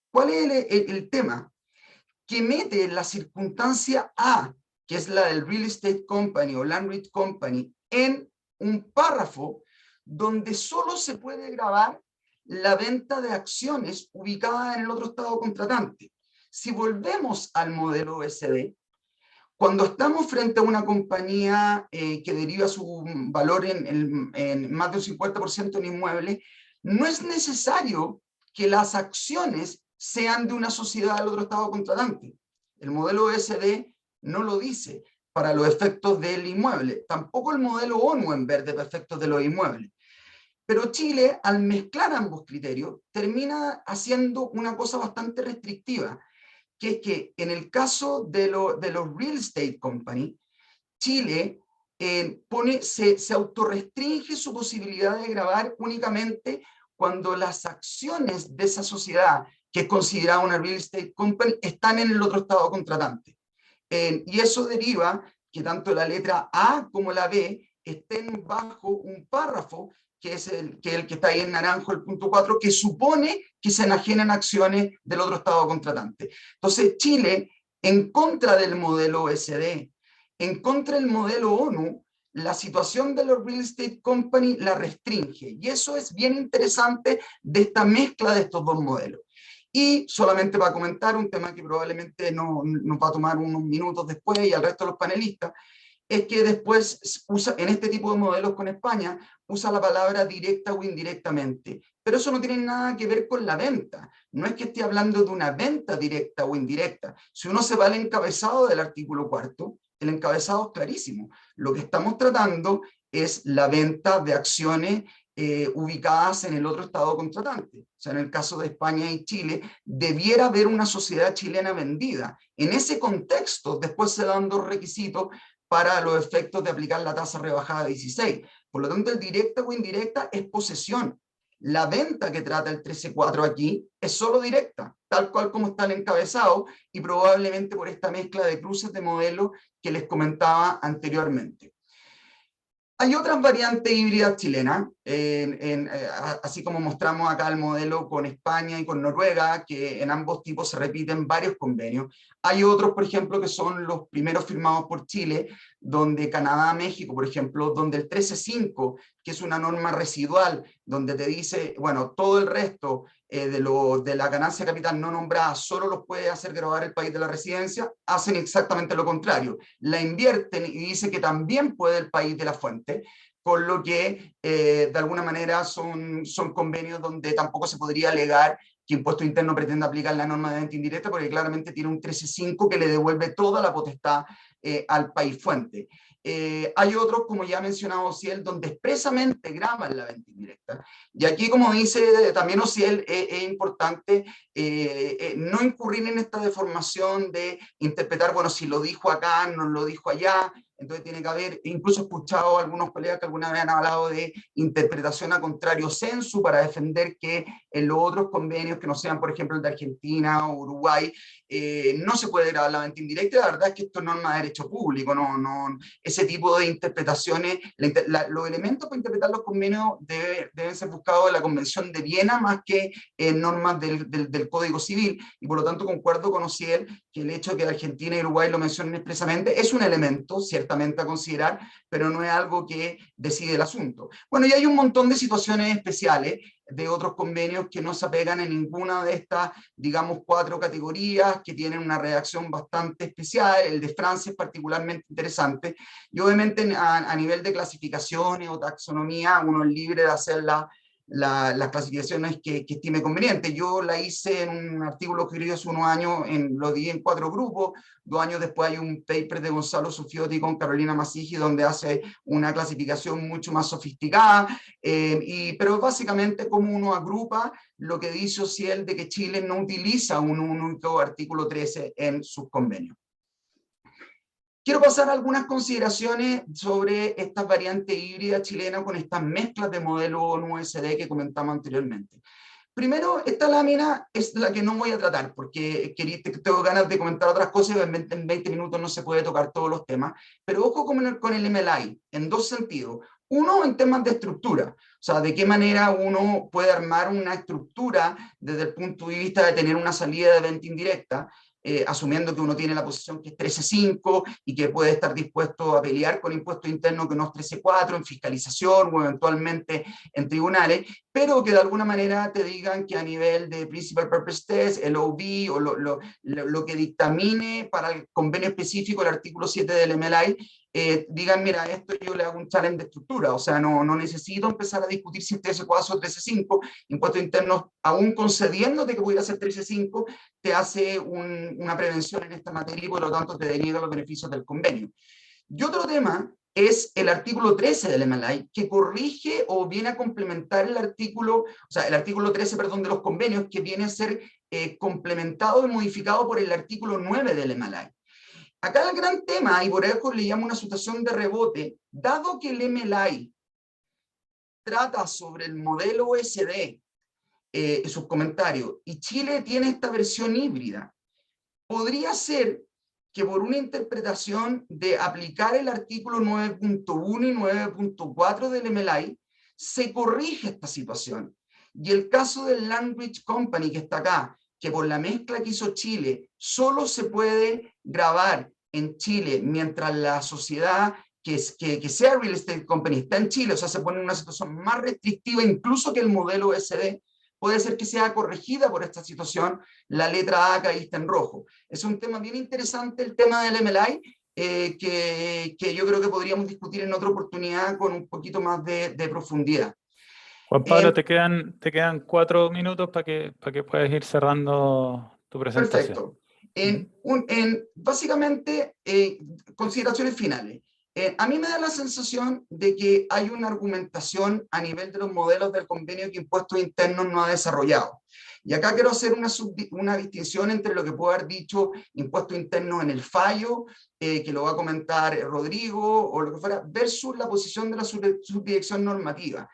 ¿Cuál es el tema? Que mete la circunstancia A, que es la del Real Estate Company o Land REIT Company, en un párrafo donde solo se puede gravar la venta de acciones ubicada en el otro estado contratante. Si volvemos al modelo OSD, cuando estamos frente a una compañía que deriva su valor en más de un 50% en inmuebles, no es necesario que las acciones sean de una sociedad del otro estado contratante. El modelo OSD no lo dice para los efectos del inmueble, tampoco el modelo ONU en verde para efectos de los inmuebles. Pero Chile, al mezclar ambos criterios, termina haciendo una cosa bastante restrictiva, que es que en el caso de los Real Estate Company, Chile se autorrestringe su posibilidad de gravar únicamente cuando las acciones de esa sociedad, que es considerada una Real Estate Company, están en el otro estado contratante. Y eso deriva que tanto la letra A como la B estén bajo un párrafo que es el que está ahí en naranjo, el punto 4, que supone que se enajenan acciones del otro estado contratante. Entonces, Chile, en contra del modelo OSD, en contra del modelo ONU, la situación de los Real Estate Company la restringe. Y eso es bien interesante de esta mezcla de estos dos modelos. Y solamente para comentar un tema que probablemente nos va a tomar unos minutos después y al resto de los panelistas, es que después en este tipo de modelos con España, usa la palabra directa o indirectamente. Pero eso no tiene nada que ver con la venta. No es que esté hablando de una venta directa o indirecta. Si uno se va al encabezado del artículo 4, el encabezado es clarísimo. Lo que estamos tratando es la venta de acciones ubicadas en el otro estado contratante. O sea, en el caso de España y Chile, debiera haber una sociedad chilena vendida. En ese contexto, después se dan dos requisitos para los efectos de aplicar la tasa rebajada de 16. Por lo tanto, el directa o indirecta es posesión. La venta que trata el 13.4 aquí es solo directa, tal cual como está el encabezado, y probablemente por esta mezcla de cruces de modelos que les comentaba anteriormente. Hay otras variantes híbridas chilenas, así como mostramos acá el modelo con España y con Noruega, que en ambos tipos se repiten varios convenios. Hay otros, por ejemplo, que son los primeros firmados por Chile, donde Canadá, México, por ejemplo, donde el 13.5, que es una norma residual, donde te dice, bueno, todo el resto de la ganancia de capital no nombrada solo los puede hacer grabar el país de la residencia, hacen exactamente lo contrario. La invierten y dicen que también puede el país de la fuente, con lo que de alguna manera son convenios donde tampoco se podría alegar que Impuesto Interno pretende aplicar la norma de venta indirecta, porque claramente tiene un 13.5 que le devuelve toda la potestad al país fuente. Hay otros, como ya ha mencionado Ociel, donde expresamente graban la venta indirecta. Y aquí, como dice también Ociel, es importante no incurrir en esta deformación de interpretar, bueno, si lo dijo acá, no lo dijo allá. Entonces tiene que haber, incluso he escuchado a algunos colegas que alguna vez han hablado de interpretación a contrario sensu para defender que en los otros convenios, que no sean por ejemplo el de Argentina o Uruguay, no se puede grabar la venta indirecta. La verdad es que esto es norma de derecho público, ese tipo de interpretaciones, los elementos para interpretar los convenios deben ser buscados en la Convención de Viena más que en normas del Código Civil, y por lo tanto concuerdo con Ociel que el hecho de que Argentina y Uruguay lo mencionen expresamente es un elemento ciertamente a considerar, pero no es algo que decide el asunto. Bueno, y hay un montón de situaciones especiales de otros convenios que no se apegan en ninguna de estas, digamos, 4 categorías, que tienen una redacción bastante especial. El de Francia es particularmente interesante, y obviamente a nivel de clasificaciones o taxonomía, uno es libre de hacer las clasificaciones que estime conveniente. Yo la hice en un artículo que escribí hace unos años, lo dividí en 4 grupos. 2 años después hay un paper de Gonzalo Sufiotti con Carolina Masigi, donde hace una clasificación mucho más sofisticada, pero básicamente como uno agrupa lo que dice Ociel de que Chile no utiliza un único artículo 13 en sus convenios. Quiero pasar a algunas consideraciones sobre esta variante híbrida chilena con estas mezclas de modelo ONU-SD que comentamos anteriormente. Primero, esta lámina es la que no voy a tratar, porque tengo ganas de comentar otras cosas, en 20 minutos no se puede tocar todos los temas, pero ojo con el MLI, en 2 sentidos. Uno, en temas de estructura, o sea, de qué manera uno puede armar una estructura desde el punto de vista de tener una salida de venta indirecta, asumiendo que uno tiene la posición que es 13.5 y que puede estar dispuesto a pelear con impuesto interno que no es 13.4 en fiscalización o eventualmente en tribunales, pero que de alguna manera te digan que a nivel de Principal Purpose Test, el OB o lo que dictamine para el convenio específico, el artículo 7 del MLI, digan, mira, esto yo le hago un challenge de estructura, o sea, no necesito empezar a discutir si es 13.4 o 13.5, impuestos internos, aún concediéndote que pudiera ser 13.5, te hace una prevención en esta materia y por lo tanto te deniega los beneficios del convenio. Y otro tema es el artículo 13 del MLI, que corrige o viene a complementar el artículo 13, perdón, de los convenios, que viene a ser complementado y modificado por el artículo 9 del MLI. Acá el gran tema, y por eso le llamo una situación de rebote, dado que el MLI trata sobre el modelo OSD, sus comentarios, y Chile tiene esta versión híbrida, podría ser que por una interpretación de aplicar el artículo 9.1 y 9.4 del MLI, se corrige esta situación. Y el caso del Language Company, que está acá, que por la mezcla que hizo Chile, solo se puede grabar en Chile mientras la sociedad que sea Real Estate Company está en Chile, o sea, se pone en una situación más restrictiva incluso que el modelo SD, puede ser que sea corregida por esta situación, la letra A que está en rojo. Es un tema bien interesante el tema del MLI, que yo creo que podríamos discutir en otra oportunidad con un poquito más de profundidad. Juan Pablo, te quedan 4 minutos para que puedas ir cerrando tu presentación. Perfecto. Básicamente, consideraciones finales. A mí me da la sensación de que hay una argumentación a nivel de los modelos del convenio que Impuestos Internos no ha desarrollado. Y acá quiero hacer una distinción entre lo que puede haber dicho Impuestos Internos en el fallo, que lo va a comentar Rodrigo, o lo que fuera, versus la posición de la subdirección normativa.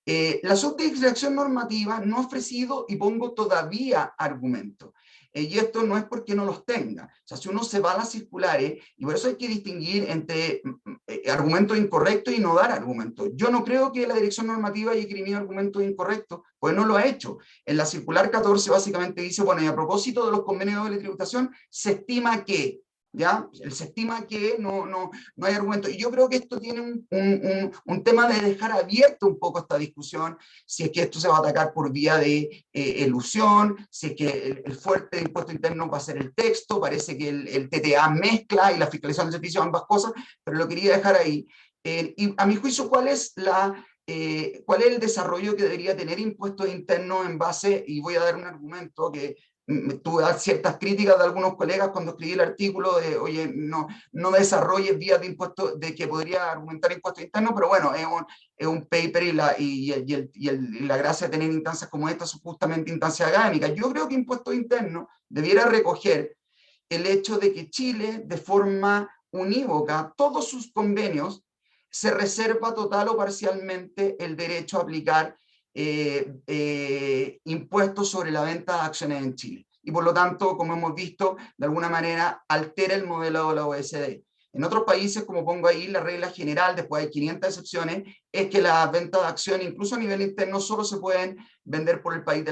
La subdirección normativa no ha ofrecido, y pongo todavía, argumentos. Y esto no es porque no los tenga. O sea, si uno se va a las circulares, y por eso hay que distinguir entre argumentos incorrectos y no dar argumentos. Yo no creo que la dirección normativa haya esgrimido argumentos incorrectos, pues no lo ha hecho. En la circular 14 básicamente dice, bueno, y a propósito de los convenios de tributación, se estima que, ¿ya? Se estima que no hay argumento. Y yo creo que esto tiene un tema de dejar abierto un poco esta discusión, si es que esto se va a atacar por vía de elusión, si es que el fuerte de impuesto interno va a ser el texto, parece que el TTA mezcla y la fiscalización de servicios, ambas cosas, pero lo quería dejar ahí. Y a mi juicio, ¿cuál es el desarrollo que debería tener impuestos internos en base, y voy a dar un argumento que tuve ciertas críticas de algunos colegas cuando escribí el artículo de, oye, no desarrolles vías de impuestos, de que podría argumentar impuestos internos, pero bueno, es un paper y la gracia de tener instancias como estas son justamente instancias académicas. Yo creo que impuestos internos debiera recoger el hecho de que Chile, de forma unívoca, todos sus convenios, se reserva total o parcialmente el derecho a aplicar impuestos sobre la venta de acciones en Chile. Y por lo tanto, como hemos visto, de alguna manera altera el modelo de la OECD. En otros países, como pongo ahí, la regla general, después hay 500 excepciones, es que las ventas de acciones, incluso a nivel interno, solo se pueden vender por el país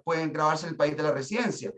pueden grabarse en el país de la residencia.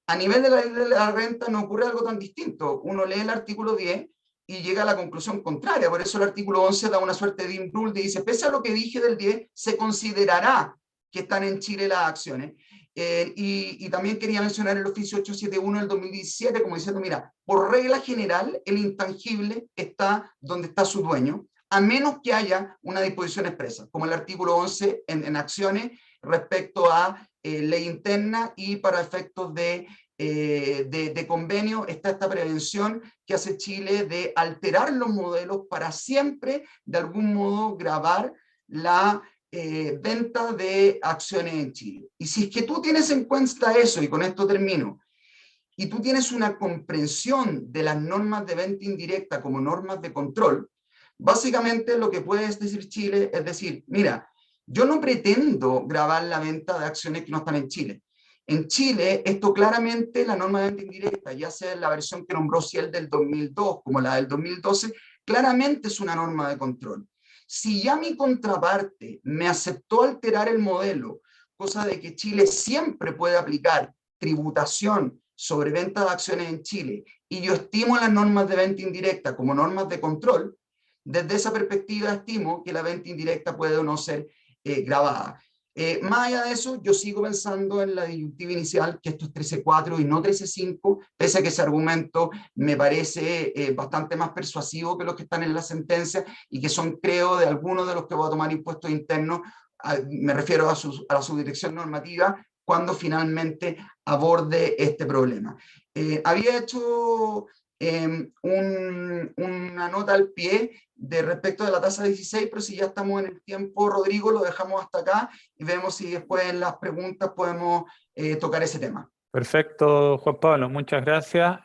A nivel de la renta no ocurre algo tan distinto. Uno lee el artículo 10 y llega a la conclusión contraria. Por eso el artículo 11 da una suerte de rule y dice, pese a lo que dije del 10, se considerará que están en Chile las acciones. Y también quería mencionar el oficio 871 del 2017, como diciendo, mira, por regla general, el intangible está donde está su dueño, a menos que haya una disposición expresa, como el artículo 11 en acciones respecto a ley interna y para efectos de convenio está esta prevención que hace Chile de alterar los modelos para siempre, de algún modo, gravar la venta de acciones en Chile. Y si es que tú tienes en cuenta eso, y con esto termino, y tú tienes una comprensión de las normas de venta indirecta como normas de control, básicamente lo que puedes decir Chile es decir, mira, yo no pretendo gravar la venta de acciones que no están en Chile. En Chile, esto claramente, la norma de venta indirecta, ya sea la versión que nombró Ciel del 2002 como la del 2012, claramente es una norma de control. Si ya mi contraparte me aceptó alterar el modelo, cosa de que Chile siempre puede aplicar tributación sobre venta de acciones en Chile, y yo estimo las normas de venta indirecta como normas de control, desde esa perspectiva estimo que la venta indirecta puede o no ser grabada. Más allá de eso, yo sigo pensando en la disyuntiva inicial, que esto es 13.4 y no 13.5, pese a que ese argumento me parece bastante más persuasivo que los que están en la sentencia y que son, creo, de algunos de los que voy a tomar impuestos internos, me refiero a la subdirección normativa, cuando finalmente aborde este problema. Había hecho una nota al pie de respecto de la tasa 16, pero si ya estamos en el tiempo, Rodrigo, lo dejamos hasta acá y vemos si después en las preguntas podemos tocar ese tema. Perfecto, Juan Pablo, muchas gracias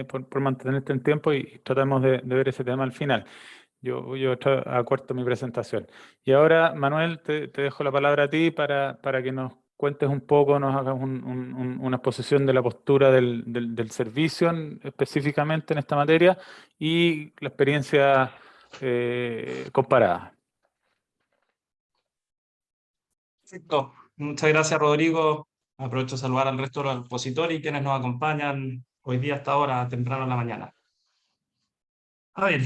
por mantenerte en tiempo y tratamos de ver ese tema al final. Yo acorto mi presentación. Y ahora, Manuel, te dejo la palabra a ti para que nos cuentes un poco, nos hagas una exposición de la postura del servicio específicamente en esta materia y la experiencia comparada. Perfecto. Muchas gracias, Rodrigo. Aprovecho de saludar al resto de los expositores y quienes nos acompañan hoy día hasta ahora, temprano en la mañana. A ver,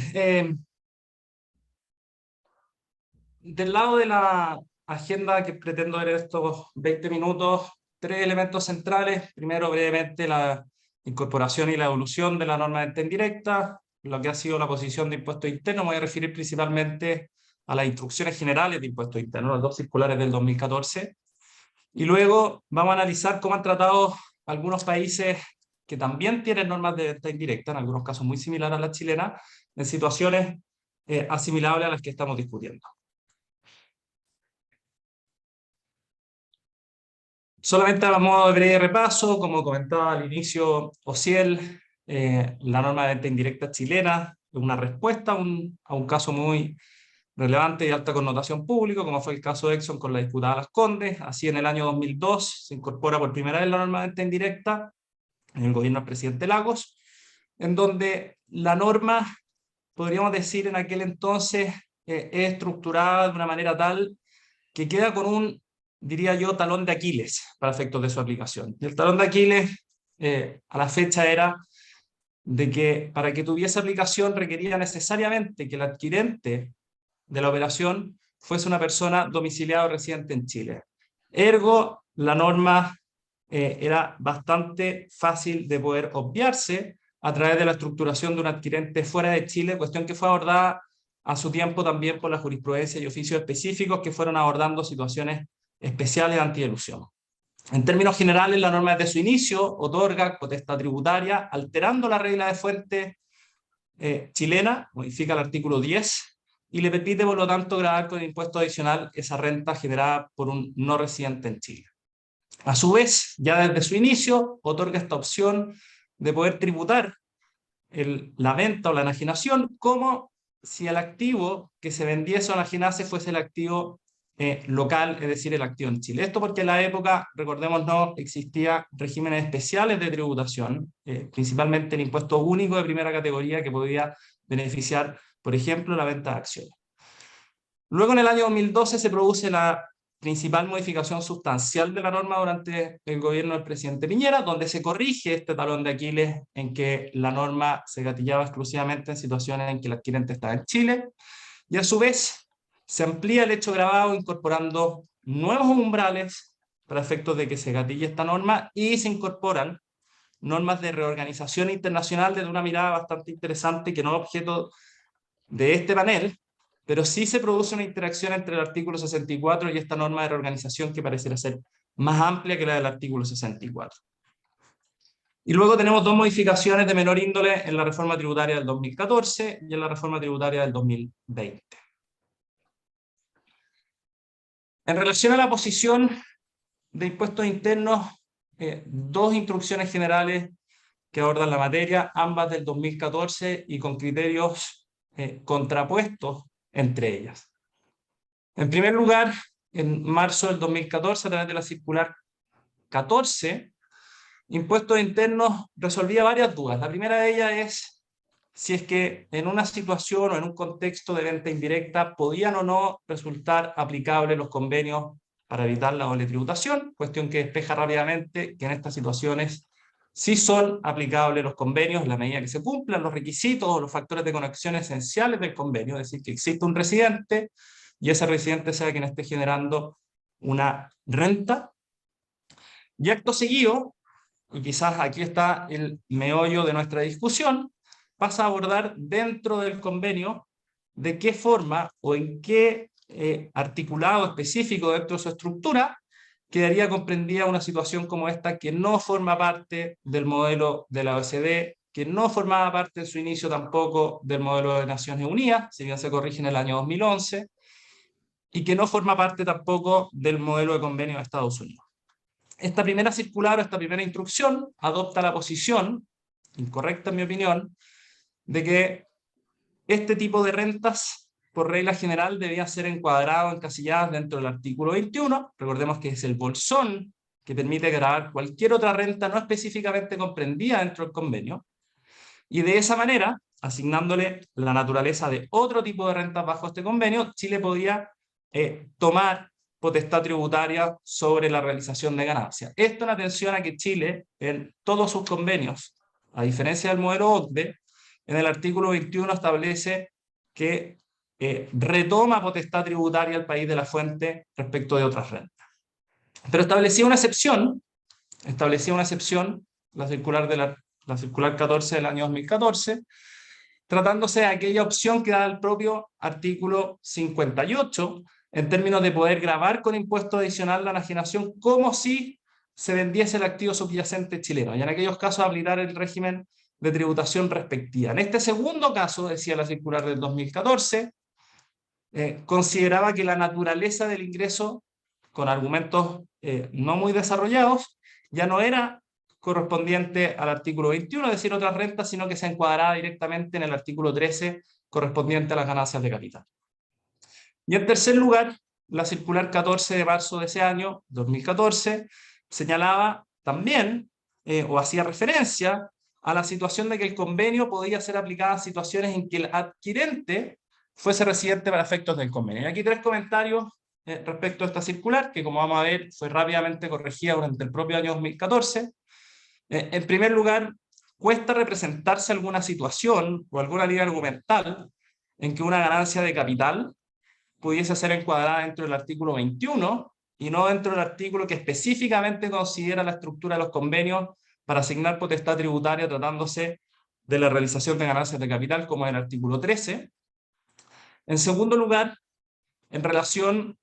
del lado de la agenda que pretendo ver estos 20 minutos, 3 elementos centrales. Primero, brevemente, la incorporación y la evolución de la norma de venta indirecta, lo que ha sido la posición de impuestos internos. Me voy a referir principalmente a las instrucciones generales de impuestos internos, las 2 circulares del 2014. Y luego vamos a analizar cómo han tratado algunos países que también tienen normas de venta indirecta, en algunos casos muy similares a la chilena, en situaciones asimilables a las que estamos discutiendo. Solamente a modo de breve repaso, como comentaba al inicio Ociel, la norma de venta indirecta chilena es una respuesta a un caso muy relevante y de alta connotación pública, como fue el caso de Exxon con la diputada Las Condes. Así, en el año 2002 se incorpora por primera vez la norma de venta indirecta en el gobierno del presidente Lagos, en donde la norma, podríamos decir en aquel entonces, es estructurada de una manera tal que queda con un, diría yo, talón de Aquiles para efectos de su aplicación. Y el talón de Aquiles a la fecha era de que para que tuviese aplicación requería necesariamente que el adquirente de la operación fuese una persona domiciliada o residente en Chile. Ergo, la norma era bastante fácil de poder obviarse a través de la estructuración de un adquirente fuera de Chile, cuestión que fue abordada a su tiempo también por la jurisprudencia y oficios específicos que fueron abordando situaciones especiales de antielusión. En términos generales, la norma desde su inicio otorga potestad tributaria, alterando la regla de fuente chilena, modifica el artículo 10, y le permite, por lo tanto, gravar con impuesto adicional esa renta generada por un no residente en Chile. A su vez, ya desde su inicio, otorga esta opción de poder tributar la venta o la enajenación como si el activo que se vendiese o enajenase fuese el activo local, es decir, el activo en Chile. Esto porque en la época, recordemos, no existían regímenes especiales de tributación, principalmente el impuesto único de primera categoría que podía beneficiar, por ejemplo, la venta de acciones. Luego, en el año 2012, se produce la principal modificación sustancial de la norma durante el gobierno del presidente Piñera, donde se corrige este talón de Aquiles en que la norma se gatillaba exclusivamente en situaciones en que el adquirente estaba en Chile, y a su vez se amplía el hecho gravado incorporando nuevos umbrales para efectos de que se gatille esta norma, y se incorporan normas de reorganización internacional desde una mirada bastante interesante que no es objeto de este panel, pero sí se produce una interacción entre el artículo 64 y esta norma de reorganización que pareciera ser más amplia que la del artículo 64. Y luego tenemos dos modificaciones de menor índole en la reforma tributaria del 2014 y en la reforma tributaria del 2020. En relación a la posición de impuestos internos, dos instrucciones generales que abordan la materia, ambas del 2014 y con criterios contrapuestos entre ellas. En primer lugar, en marzo del 2014, a través de la circular 14, Impuestos Internos resolvía varias dudas. La primera de ellas es si es que en una situación o en un contexto de venta indirecta podían o no resultar aplicables los convenios para evitar la doble tributación, cuestión que despeja rápidamente que en estas situaciones sí son aplicables los convenios en la medida que se cumplan los requisitos o los factores de conexión esenciales del convenio, es decir, que existe un residente y ese residente sea quien esté generando una renta. Y acto seguido, y quizás aquí está el meollo de nuestra discusión, pasa a abordar dentro del convenio de qué forma o en qué articulado específico dentro de su estructura quedaría comprendida una situación como esta que no forma parte del modelo de la OECD, que no formaba parte en su inicio tampoco del modelo de Naciones Unidas, si bien se corrige en el año 2011, y que no forma parte tampoco del modelo de convenio de Estados Unidos. Esta primera circular o esta primera instrucción adopta la posición, incorrecta en mi opinión, de que este tipo de rentas, por regla general, debían ser encuadradas o encasilladas dentro del artículo 21. Recordemos que es el bolsón que permite gravar cualquier otra renta no específicamente comprendida dentro del convenio. Y de esa manera, asignándole la naturaleza de otro tipo de rentas bajo este convenio, Chile podía tomar potestad tributaria sobre la realización de ganancias. Esto en atención a que Chile, en todos sus convenios, a diferencia del modelo OCDE, en el artículo 21 establece que retoma potestad tributaria al país de la fuente respecto de otras rentas. Pero establecía una excepción, la circular 14 del año 2014, tratándose de aquella opción que da el propio artículo 58, en términos de poder gravar con impuesto adicional la enajenación como si se vendiese el activo subyacente chileno, y en aquellos casos aplicar el régimen de tributación respectiva. En este segundo caso, decía la circular del 2014, consideraba que la naturaleza del ingreso, con argumentos no muy desarrollados, ya no era correspondiente al artículo 21, es decir, otras rentas, sino que se encuadraba directamente en el artículo 13, correspondiente a las ganancias de capital. Y en tercer lugar, la circular 14 de marzo de ese año, 2014, señalaba también, o hacía referencia a la situación de que el convenio podía ser aplicado en situaciones en que el adquirente fuese residente para efectos del convenio. Y aquí tres comentarios respecto a esta circular, que como vamos a ver fue rápidamente corregida durante el propio año 2014. En primer lugar, cuesta representarse alguna situación o alguna línea argumental en que una ganancia de capital pudiese ser encuadrada dentro del artículo 21 y no dentro del artículo que específicamente considera la estructura de los convenios para asignar potestad tributaria tratándose de la realización de ganancias de capital, como en el artículo 13. En segundo lugar, en relación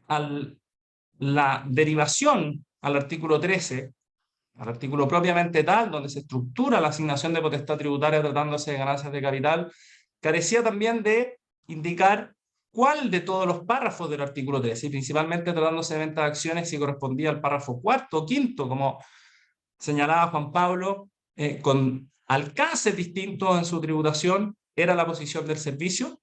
a la derivación al artículo 13, al artículo propiamente tal, donde se estructura la asignación de potestad tributaria tratándose de ganancias de capital, carecía también de indicar cuál de todos los párrafos del artículo 13, y principalmente tratándose de venta de acciones, si correspondía al párrafo cuarto o quinto, como señalaba Juan Pablo, con alcances distintos en su tributación, era la posición del servicio.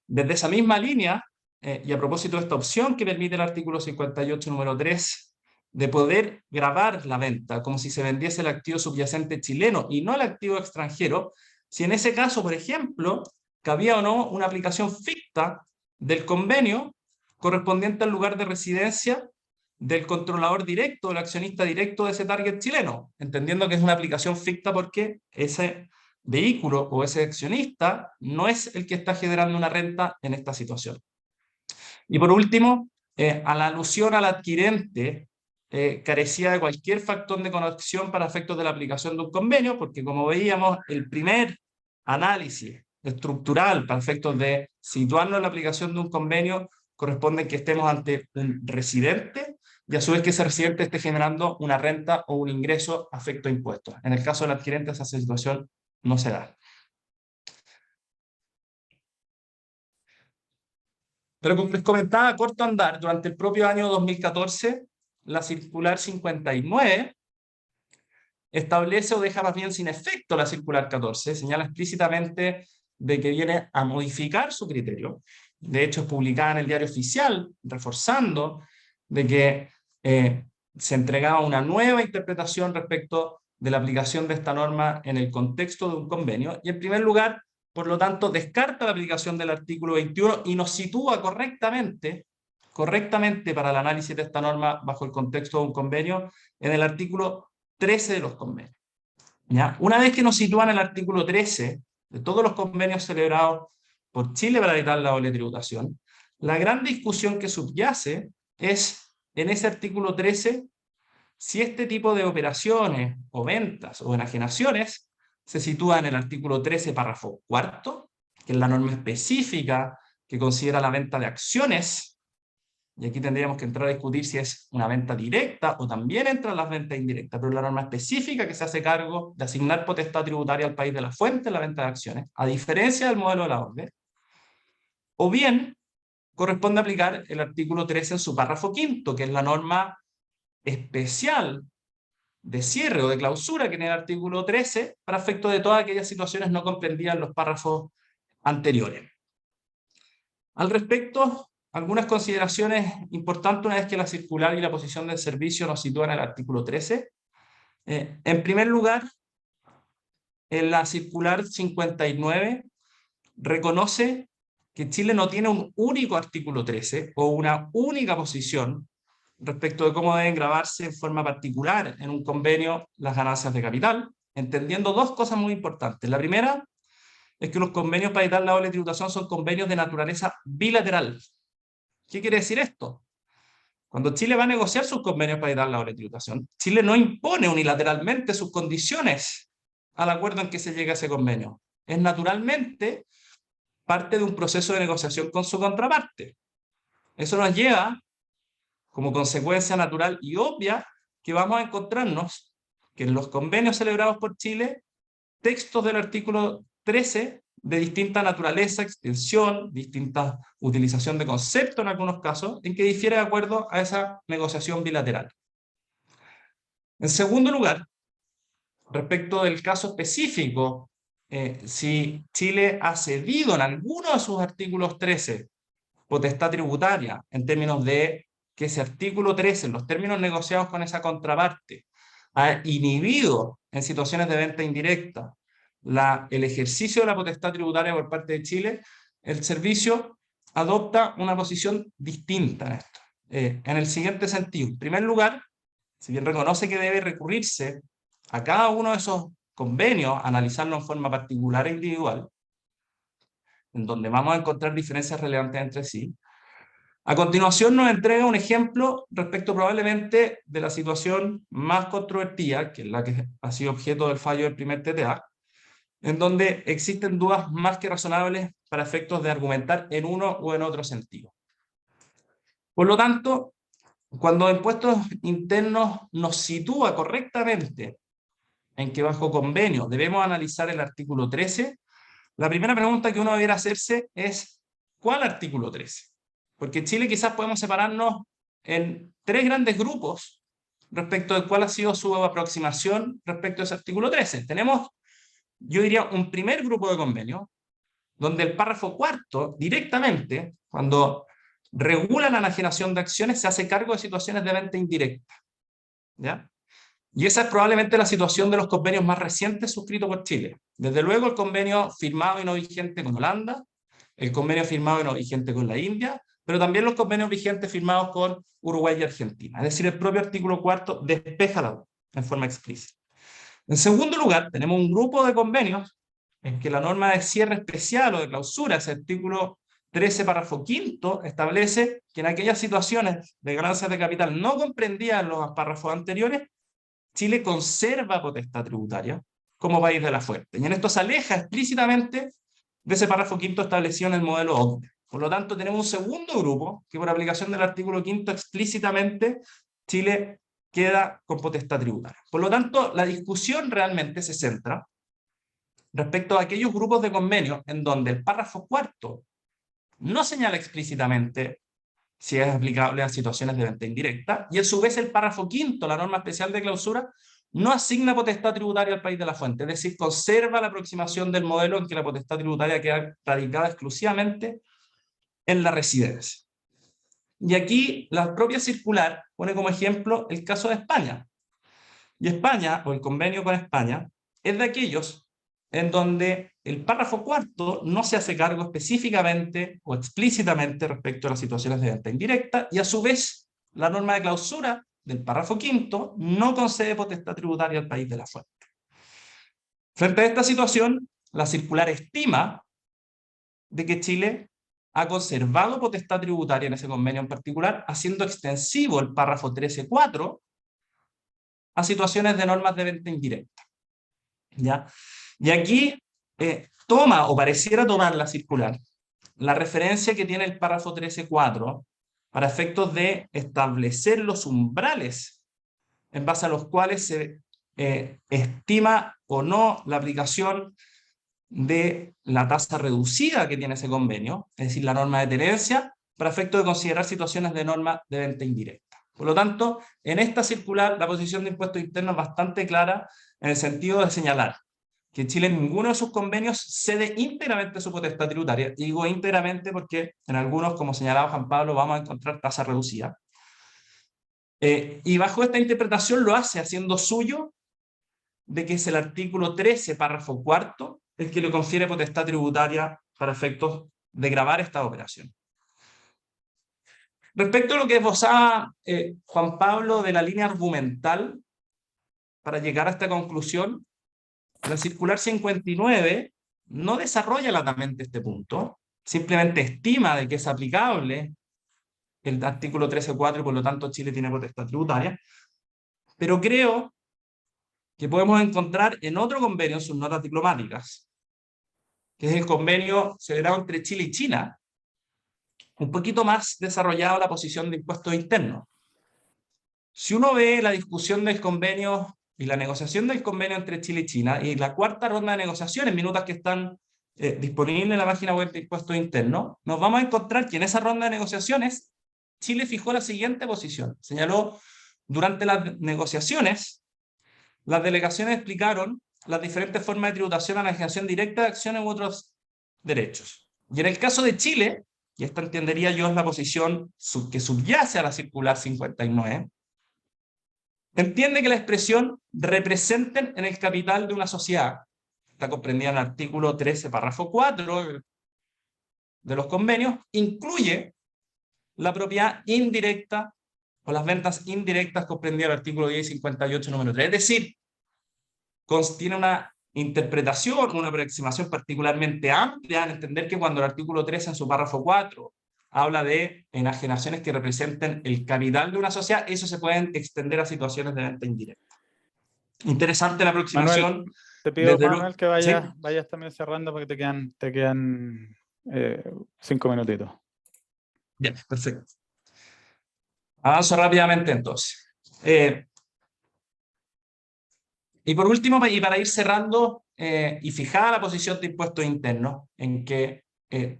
Desde esa misma línea, y a propósito de esta opción que permite el artículo 58, número 3, de poder gravar la venta como si se vendiese el activo subyacente chileno y no el activo extranjero, si en ese caso, por ejemplo, cabía o no una aplicación ficta del convenio correspondiente al lugar de residencia del controlador directo, el accionista directo de ese target chileno, entendiendo que es una aplicación ficta porque ese vehículo o ese accionista no es el que está generando una renta en esta situación. Y por último, a la alusión al adquirente, carecía de cualquier factor de conexión para efectos de la aplicación de un convenio, porque como veíamos, el primer análisis estructural para efectos de situarnos en la aplicación de un convenio corresponde que estemos ante un residente y a su vez que ese residente esté generando una renta o un ingreso a efecto de impuestos. En el caso del adquirente esa situación no se da. Pero como les comentaba, a corto andar, durante el propio año 2014, la circular 59 establece o deja más bien sin efecto la circular 14, señala explícitamente de que viene a modificar su criterio. De hecho, es publicada en el Diario Oficial, reforzando de que se entregaba una nueva interpretación respecto de la aplicación de esta norma en el contexto de un convenio, y en primer lugar, por lo tanto, descarta la aplicación del artículo 21 y nos sitúa correctamente para el análisis de esta norma bajo el contexto de un convenio en el artículo 13 de los convenios. ¿Ya? Una vez que nos sitúan en el artículo 13 de todos los convenios celebrados por Chile para evitar la doble tributación, la gran discusión que subyace es en ese artículo 13 si este tipo de operaciones o ventas o enajenaciones se sitúa en el artículo 13, párrafo cuarto, que es la norma específica que considera la venta de acciones, y aquí tendríamos que entrar a discutir si es una venta directa o también entran las ventas indirectas, pero la norma específica que se hace cargo de asignar potestad tributaria al país de la fuente en la venta de acciones, a diferencia del modelo de la orden, o bien corresponde aplicar el artículo 13 en su párrafo quinto, que es la norma especial de cierre o de clausura que tiene el artículo 13 para efecto de todas aquellas situaciones no comprendidas en los párrafos anteriores. Al respecto, algunas consideraciones importantes una vez que la circular y la posición del servicio nos sitúan en el artículo 13. En primer lugar, en la circular 59 reconoce que Chile no tiene un único artículo 13 o una única posición respecto de cómo deben gravarse en forma particular en un convenio las ganancias de capital, entendiendo dos cosas muy importantes. La primera es que los convenios para evitar la doble tributación son convenios de naturaleza bilateral. ¿Qué quiere decir esto? Cuando Chile va a negociar sus convenios para evitar la doble tributación, Chile no impone unilateralmente sus condiciones al acuerdo en que se llega a ese convenio. Es naturalmente parte de un proceso de negociación con su contraparte. Eso nos lleva, como consecuencia natural y obvia, que vamos a encontrarnos que en los convenios celebrados por Chile, textos del artículo 13 de distinta naturaleza, extensión, distinta utilización de conceptos en algunos casos, en que difiere de acuerdo a esa negociación bilateral. En segundo lugar, respecto del caso específico, si Chile ha cedido en alguno de sus artículos 13 potestad tributaria, en términos de que ese artículo 13, en los términos negociados con esa contraparte, ha inhibido en situaciones de venta indirecta el ejercicio de la potestad tributaria por parte de Chile, el servicio adopta una posición distinta en esto. En el siguiente sentido. En primer lugar, si bien reconoce que debe recurrirse a cada uno de esos convenios, analizarlo en forma particular e individual, en donde vamos a encontrar diferencias relevantes entre sí, a continuación nos entrega un ejemplo respecto probablemente de la situación más controvertida, que es la que ha sido objeto del fallo del primer TTA, en donde existen dudas más que razonables para efectos de argumentar en uno o en otro sentido. Por lo tanto, Cuando impuestos internos nos sitúa correctamente en que bajo convenio debemos analizar el artículo 13, la primera pregunta que uno debiera hacerse es ¿cuál artículo 13? Porque en Chile quizás podemos separarnos en 3 grandes grupos respecto de cuál ha sido su aproximación respecto a ese artículo 13. Tenemos, yo diría, un primer grupo de convenio, donde el párrafo cuarto directamente, cuando regula la enajenación de acciones, se hace cargo de situaciones de venta indirecta, ¿ya? Y esa es probablemente la situación de los convenios más recientes suscritos por Chile. Desde luego el convenio firmado y no vigente con Holanda, el convenio firmado y no vigente con la India, pero también los convenios vigentes firmados con Uruguay y Argentina. Es decir, el propio artículo cuarto despeja la duda en forma explícita. En segundo lugar, tenemos un grupo de convenios en que la norma de cierre especial o de clausura, ese artículo 13, párrafo quinto, establece que en aquellas situaciones de ganancias de capital no comprendidas en los párrafos anteriores, Chile conserva potestad tributaria como país de la fuente. Y en esto se aleja explícitamente de ese párrafo quinto establecido en el modelo OCDE. Por lo tanto, tenemos un segundo grupo que por aplicación del artículo quinto explícitamente Chile queda con potestad tributaria. Por lo tanto, la discusión realmente se centra respecto a aquellos grupos de convenios en donde el párrafo cuarto no señala explícitamente si es aplicable a situaciones de venta indirecta, y a su vez el párrafo quinto, la norma especial de clausura, no asigna potestad tributaria al país de la fuente, es decir, conserva la aproximación del modelo en que la potestad tributaria queda radicada exclusivamente en la residencia. Y aquí la propia circular pone como ejemplo el caso de España. Y España, o el convenio con España, es de aquellos en donde el párrafo cuarto no se hace cargo específicamente o explícitamente respecto a las situaciones de venta indirecta, y a su vez la norma de clausura del párrafo quinto no concede potestad tributaria al país de la fuente. Frente a esta situación, la circular estima de que Chile ha conservado potestad tributaria en ese convenio en particular, haciendo extensivo el párrafo 13.4 a situaciones de normas de venta indirecta, ¿ya? Y aquí toma, o pareciera tomar la circular, la referencia que tiene el párrafo 13.4 para efectos de establecer los umbrales en base a los cuales se estima o no la aplicación de la tasa reducida que tiene ese convenio, es decir, la norma de tenencia, para efectos de considerar situaciones de norma de venta indirecta. Por lo tanto, en esta circular, la posición de impuestos internos es bastante clara en el sentido de señalar que Chile en ninguno de sus convenios cede íntegramente su potestad tributaria. Y digo íntegramente porque en algunos, como señalaba Juan Pablo, vamos a encontrar tasa reducida. Y bajo esta interpretación lo hace haciendo suyo de que es el artículo 13, párrafo cuarto, el que le confiere potestad tributaria para efectos de gravar esta operación. Respecto a lo que esbozaba Juan Pablo de la línea argumental para llegar a esta conclusión, la circular 59 no desarrolla latamente este punto, simplemente estima de que es aplicable el artículo 13.4 y por lo tanto Chile tiene potestad tributaria, pero creo que podemos encontrar en otro convenio sus notas diplomáticas, que es el convenio celebrado entre Chile y China, un poquito más desarrollado la posición de impuestos internos. Si uno ve la discusión del convenio y la negociación del convenio entre Chile y China, y la cuarta ronda de negociaciones, minutas que están disponibles en la página web de impuestos internos, nos vamos a encontrar que en esa ronda de negociaciones Chile fijó la siguiente posición. Señaló, durante las negociaciones, las delegaciones explicaron las diferentes formas de tributación a la enajenación directa de acciones u otros derechos. Y en el caso de Chile, y esta entendería yo es la posición que subyace a la circular 59, entiende que la expresión representen en el capital de una sociedad, está comprendida en el artículo 13, párrafo 4 de los convenios, incluye la propiedad indirecta o las ventas indirectas comprendidas en el artículo 1058, número 3. Es decir, tiene una interpretación, una aproximación particularmente amplia en entender que cuando el artículo 13 en su párrafo 4 habla de enajenaciones que representen el capital de una sociedad, eso se puede extender a situaciones de venta indirecta. Interesante la aproximación. Manuel, te pido, desde Manuel, que vayas, ¿sí? vayas también cerrando porque te quedan 5 minutitos. Bien, perfecto. Avanzo rápidamente entonces. Y por último, y para ir cerrando, y fijada la posición de impuestos internos, en que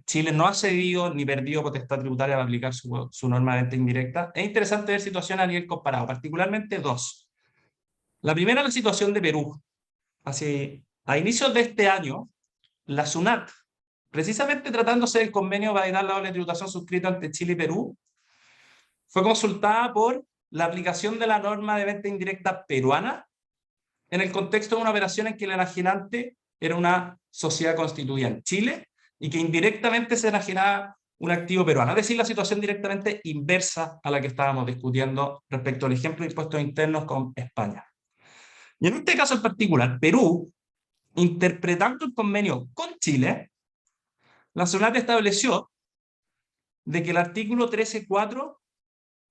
Chile no ha cedido ni perdido potestad tributaria para aplicar su norma de venta indirecta, es interesante ver situaciones a nivel comparado, particularmente dos. La primera es la situación de Perú. Así, a inicios de este año, la SUNAT, precisamente tratándose del convenio para evitar la doble tributación suscrito entre Chile y Perú, fue consultada por la aplicación de la norma de venta indirecta peruana en el contexto de una operación en que el enajenante era una sociedad constituida en Chile y que indirectamente se enajenaba un activo peruano. Es decir, la situación directamente inversa a la que estábamos discutiendo respecto al ejemplo de impuestos internos con España. Y en este caso en particular, Perú, interpretando el convenio con Chile, la SUNAT estableció de que el artículo 13.4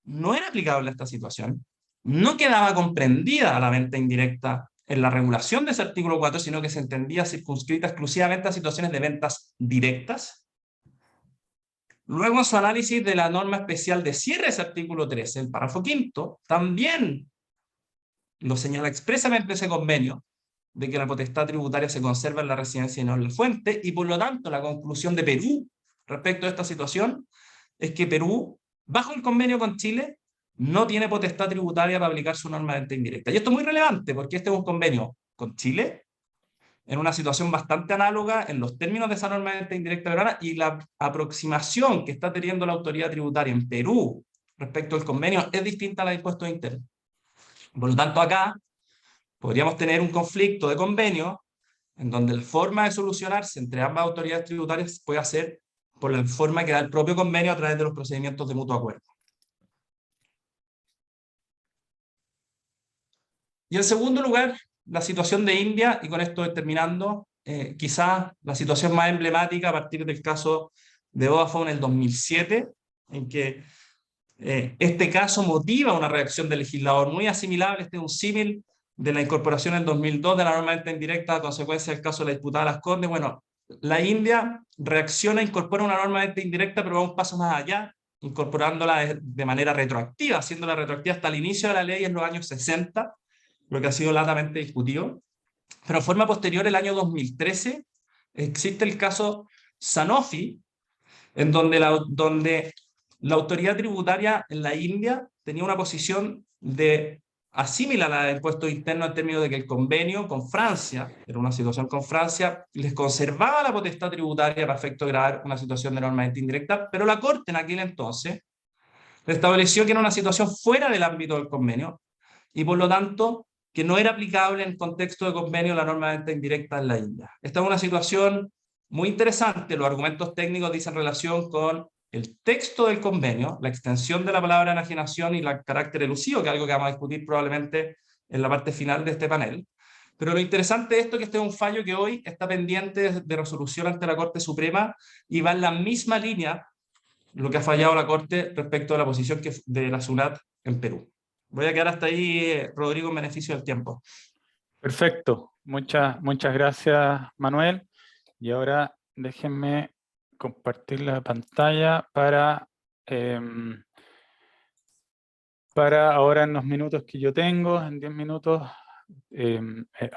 no era aplicable a esta situación, no quedaba comprendida a la venta indirecta en la regulación de ese artículo 4, sino que se entendía circunscrita exclusivamente a situaciones de ventas directas. Luego, en su análisis de la norma especial de cierre de ese artículo 13, el párrafo 5º, también lo señala expresamente ese convenio, de que la potestad tributaria se conserva en la residencia y no en la fuente, y por lo tanto la conclusión de Perú respecto a esta situación es que Perú, bajo el convenio con Chile, no tiene potestad tributaria para aplicar su norma de venta indirecta. Y esto es muy relevante porque este es un convenio con Chile, en una situación bastante análoga en los términos de esa norma de venta indirecta peruana, y la aproximación que está teniendo la autoridad tributaria en Perú respecto al convenio es distinta a la de impuestos internos. Por lo tanto, acá podríamos tener un conflicto de convenio en donde la forma de solucionarse entre ambas autoridades tributarias puede ser por la forma que da el propio convenio a través de los procedimientos de mutuo acuerdo. Y en segundo lugar, la situación de India, y con esto estoy terminando, quizás la situación más emblemática a partir del caso de Vodafone en el 2007, en que este caso motiva una reacción del legislador muy asimilable. Este es un símil de la incorporación en 2002 de la norma de venta indirecta a consecuencia del caso de la diputada Las Condes. Bueno, la India reacciona, incorpora una norma de venta indirecta, pero va un paso más allá, incorporándola de manera retroactiva, haciéndola retroactiva hasta el inicio de la ley en los años 60, lo que ha sido latamente discutido. Pero en forma posterior, el año 2013, existe el caso Sanofi, en donde la autoridad tributaria en la India tenía una posición de asimilar a la de impuestos internos en términos de que el convenio con Francia, era una situación con Francia, les conservaba la potestad tributaria para efecto de gravar una situación de norma indirecta, pero la Corte en aquel entonces estableció que era una situación fuera del ámbito del convenio y por lo tanto que no era aplicable en el contexto de convenio la norma de venta indirecta en la India. Esta es una situación muy interesante. Los argumentos técnicos dicen relación con el texto del convenio, la extensión de la palabra enajenación y el carácter elusivo, que es algo que vamos a discutir probablemente en la parte final de este panel. Pero lo interesante de esto es que este es un fallo que hoy está pendiente de resolución ante la Corte Suprema y va en la misma línea lo que ha fallado la Corte respecto a la posición de la SUNAT en Perú. Voy a quedar hasta ahí, Rodrigo, en beneficio del tiempo. Perfecto. Muchas gracias, Manuel. Y ahora déjenme compartir la pantalla para ahora en los minutos que yo tengo, en 10 minutos,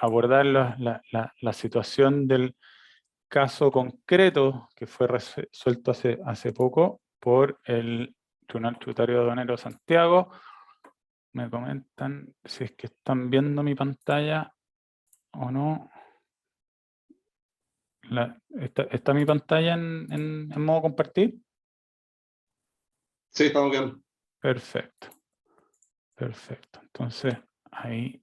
abordar la situación del caso concreto que fue resuelto hace poco por el Tribunal Tributario Aduanero Santiago. Me comentan si es que están viendo mi pantalla o no. ¿Está mi pantalla en modo compartir? Sí, estamos bien. Perfecto. Perfecto. Entonces, ahí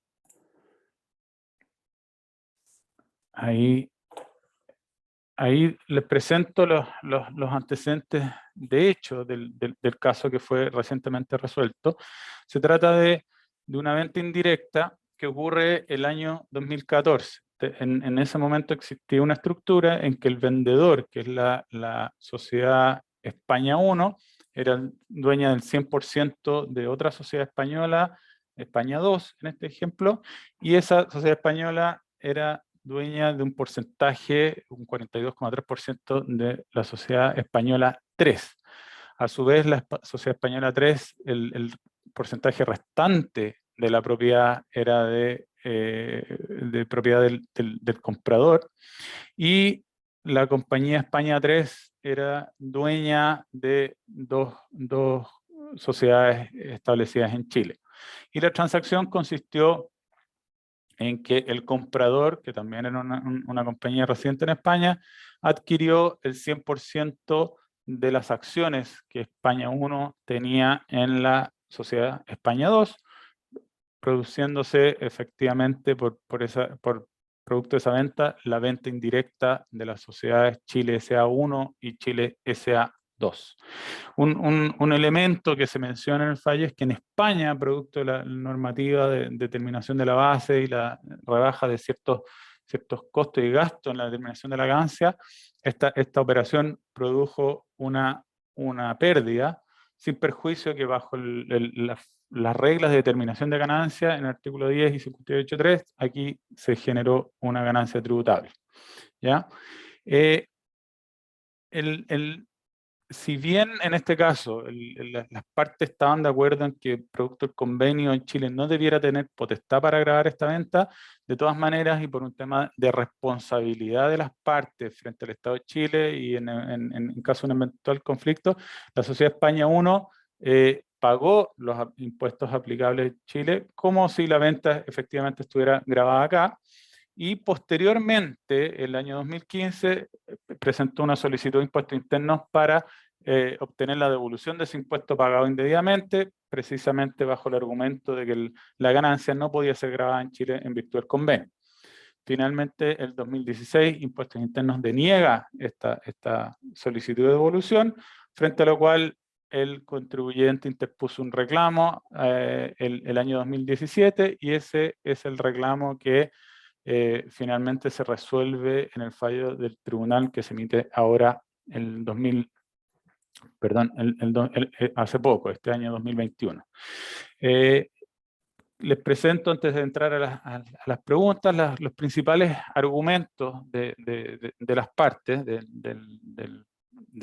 les presento los antecedentes de hecho del caso que fue recientemente resuelto. Se trata de una venta indirecta que ocurre el año 2014. En ese momento existía una estructura en que el vendedor, que es la sociedad España 1, era dueña del 100% de otra sociedad española, España 2 en este ejemplo, y esa sociedad española era dueña de un porcentaje, un 42,3% de la sociedad española 3. A su vez, la Sociedad Española 3, el porcentaje restante de la propiedad era de propiedad del comprador, y la compañía España 3 era dueña de dos sociedades establecidas en Chile. Y la transacción consistió en que el comprador, que también era una compañía residente en España, adquirió el 100% de las acciones que España 1 tenía en la sociedad España 2, produciéndose efectivamente por producto de esa venta, la venta indirecta de las sociedades Chile SA1 y Chile SA2. Un elemento que se menciona en el fallo es que en España, producto de la normativa de determinación de la base y la rebaja de ciertos costos y gastos en la determinación de la ganancia, esta operación produjo una pérdida, sin perjuicio que bajo las reglas de determinación de ganancia, en el artículo 10 y 58.3, aquí se generó una ganancia tributable. ¿Ya? Si bien en este caso las partes estaban de acuerdo en que producto del convenio en Chile no debiera tener potestad para gravar esta venta, de todas maneras y por un tema de responsabilidad de las partes frente al Estado de Chile y en caso de un eventual conflicto, la Sociedad España 1 pagó los impuestos aplicables en Chile como si la venta efectivamente estuviera grabada acá. Y posteriormente, el año 2015, presentó una solicitud de impuestos internos para obtener la devolución de ese impuesto pagado indebidamente, precisamente bajo el argumento de que la ganancia no podía ser grabada en Chile en virtud del convenio. Finalmente, el 2016, Impuestos Internos deniega esta solicitud de devolución, frente a lo cual el contribuyente interpuso un reclamo el año 2017, y ese es el reclamo que finalmente se resuelve en el fallo del tribunal que se emite ahora hace poco, este año 2021. Les presento, antes de entrar a las preguntas, los principales argumentos de las partes del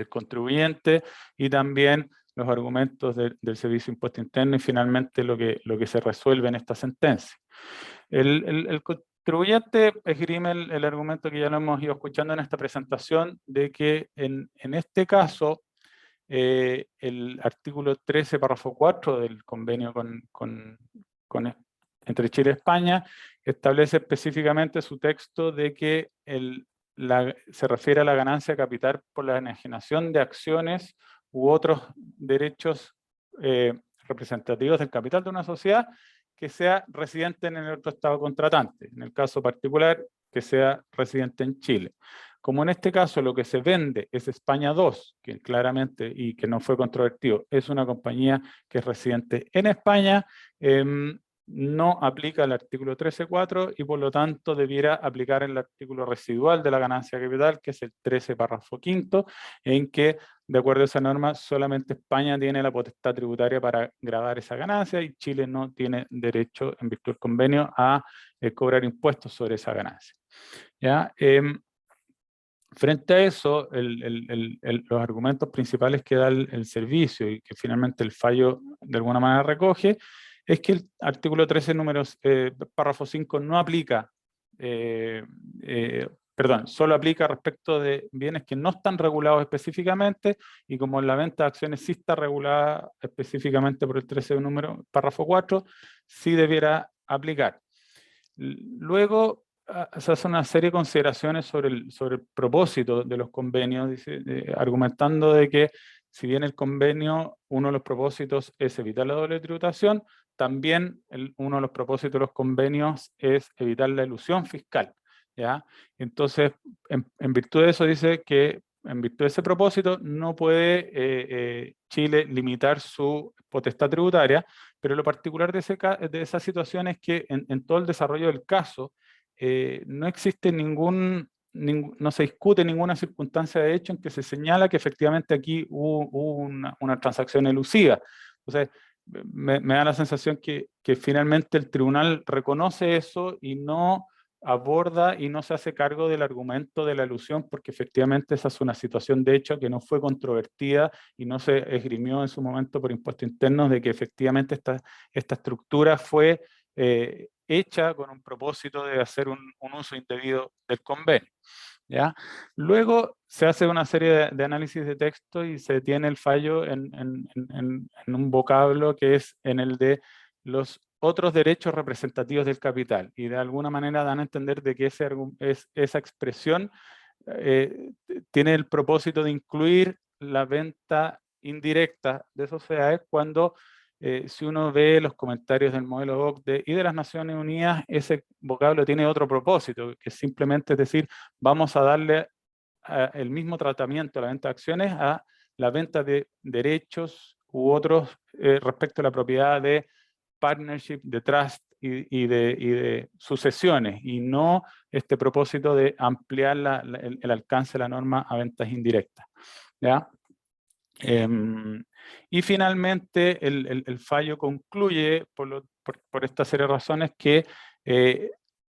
contribuyente, y también los argumentos del Servicio de Impuesto Interno, y finalmente lo que se resuelve en esta sentencia. El contribuyente esgrime el argumento que ya lo hemos ido escuchando en esta presentación, de que en este caso el artículo 13, párrafo 4 del convenio entre Chile y España establece específicamente su texto de que se refiere a la ganancia de capital por la enajenación de acciones u otros derechos representativos del capital de una sociedad que sea residente en el otro estado contratante, en el caso particular que sea residente en Chile. Como en este caso lo que se vende es España 2, que claramente y que no fue controvertido, es una compañía que es residente en España, no aplica el artículo 13.4 y por lo tanto debiera aplicar el artículo residual de la ganancia capital, que es el 13, párrafo 5, en que, de acuerdo a esa norma, solamente España tiene la potestad tributaria para gravar esa ganancia y Chile no tiene derecho, en virtud del convenio, a cobrar impuestos sobre esa ganancia. ¿Ya? Frente a eso, los argumentos principales que da el servicio y que finalmente el fallo de alguna manera recoge, es que el artículo 13, párrafo 5 no aplica, solo aplica respecto de bienes que no están regulados específicamente, y como la venta de acciones sí está regulada específicamente por el 13, párrafo 4, sí debiera aplicar. Luego se hace una serie de consideraciones sobre el propósito de los convenios, argumentando de que si bien el convenio, uno de los propósitos es evitar la doble tributación, también uno de los propósitos de los convenios es evitar la elusión fiscal. ¿Ya? Entonces, en virtud de eso, dice que en virtud de ese propósito no puede Chile limitar su potestad tributaria, pero lo particular de esa situación es que en todo el desarrollo del caso no existe no se discute ninguna circunstancia de hecho en que se señala que efectivamente aquí hubo una transacción elusiva. Entonces, me da la sensación que finalmente el tribunal reconoce eso y no aborda y no se hace cargo del argumento de la elusión, porque efectivamente esa es una situación de hecho que no fue controvertida y no se esgrimió en su momento por impuestos internos, de que efectivamente esta estructura fue hecha con un propósito de hacer un uso indebido del convenio. ¿Ya? Luego se hace una serie de análisis de texto y se tiene el fallo en un vocablo que es en el de los otros derechos representativos del capital, y de alguna manera dan a entender de que esa expresión tiene el propósito de incluir la venta indirecta de sociedades cuando si uno ve los comentarios del modelo OCDE y de las Naciones Unidas, ese vocablo tiene otro propósito, que simplemente es decir, vamos a darle el mismo tratamiento a la venta de acciones a la venta de derechos u otros respecto a la propiedad de partnership, de trust y de sucesiones, y no este propósito de ampliar el alcance de la norma a ventas indirectas. ¿Ya? Y finalmente el fallo concluye por esta serie de razones que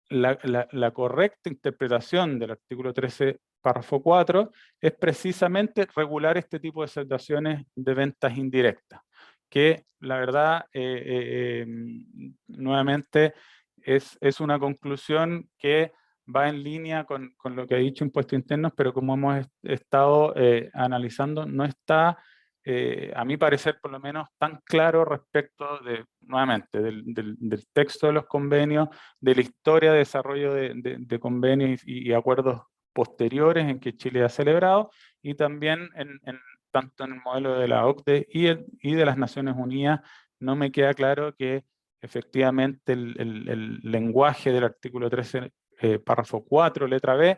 la correcta interpretación del artículo 13, párrafo 4, es precisamente regular este tipo de situaciones de ventas indirectas, que la verdad, nuevamente, es una conclusión que va en línea con lo que ha dicho Impuestos Internos, pero como hemos estado analizando, no está, a mi parecer por lo menos, tan claro respecto nuevamente, del texto de los convenios, de la historia de desarrollo de convenios y acuerdos posteriores en que Chile ha celebrado, y también tanto en el modelo de la OCDE y de las Naciones Unidas, no me queda claro que efectivamente el lenguaje del artículo 13, párrafo 4, letra B,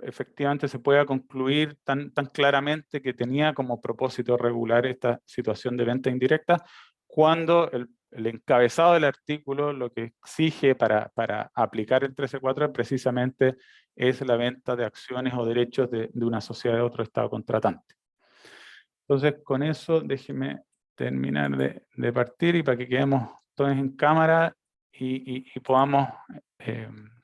efectivamente se pueda concluir tan claramente que tenía como propósito regular esta situación de venta indirecta, cuando el encabezado del artículo lo que exige para aplicar el 13.4 precisamente es la venta de acciones o derechos de una sociedad de otro Estado contratante. Entonces, con eso, déjeme terminar de partir, y para que quedemos todos en cámara y podamos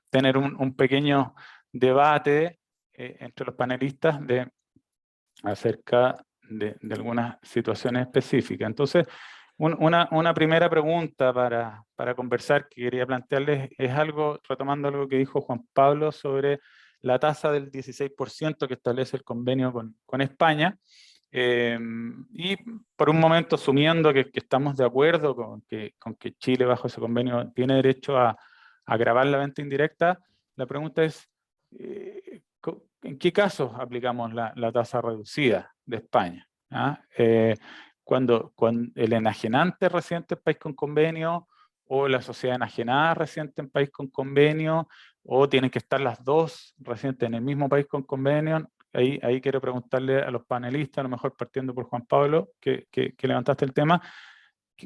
tener un pequeño debate entre los panelistas acerca de algunas situaciones específicas. Entonces, una primera pregunta para conversar que quería plantearles es algo, retomando algo que dijo Juan Pablo sobre la tasa del 16% que establece el convenio con España. Y por un momento, asumiendo que estamos de acuerdo con que Chile bajo ese convenio tiene derecho a gravar la venta indirecta, la pregunta es, ¿en qué casos aplicamos la tasa reducida de España? ¿Ah? Cuando el enajenante es residente en país con convenio, o la sociedad enajenada residente en país con convenio, o tienen que estar las dos residentes en el mismo país con convenio. Ahí quiero preguntarle a los panelistas, a lo mejor partiendo por Juan Pablo, que levantaste el tema,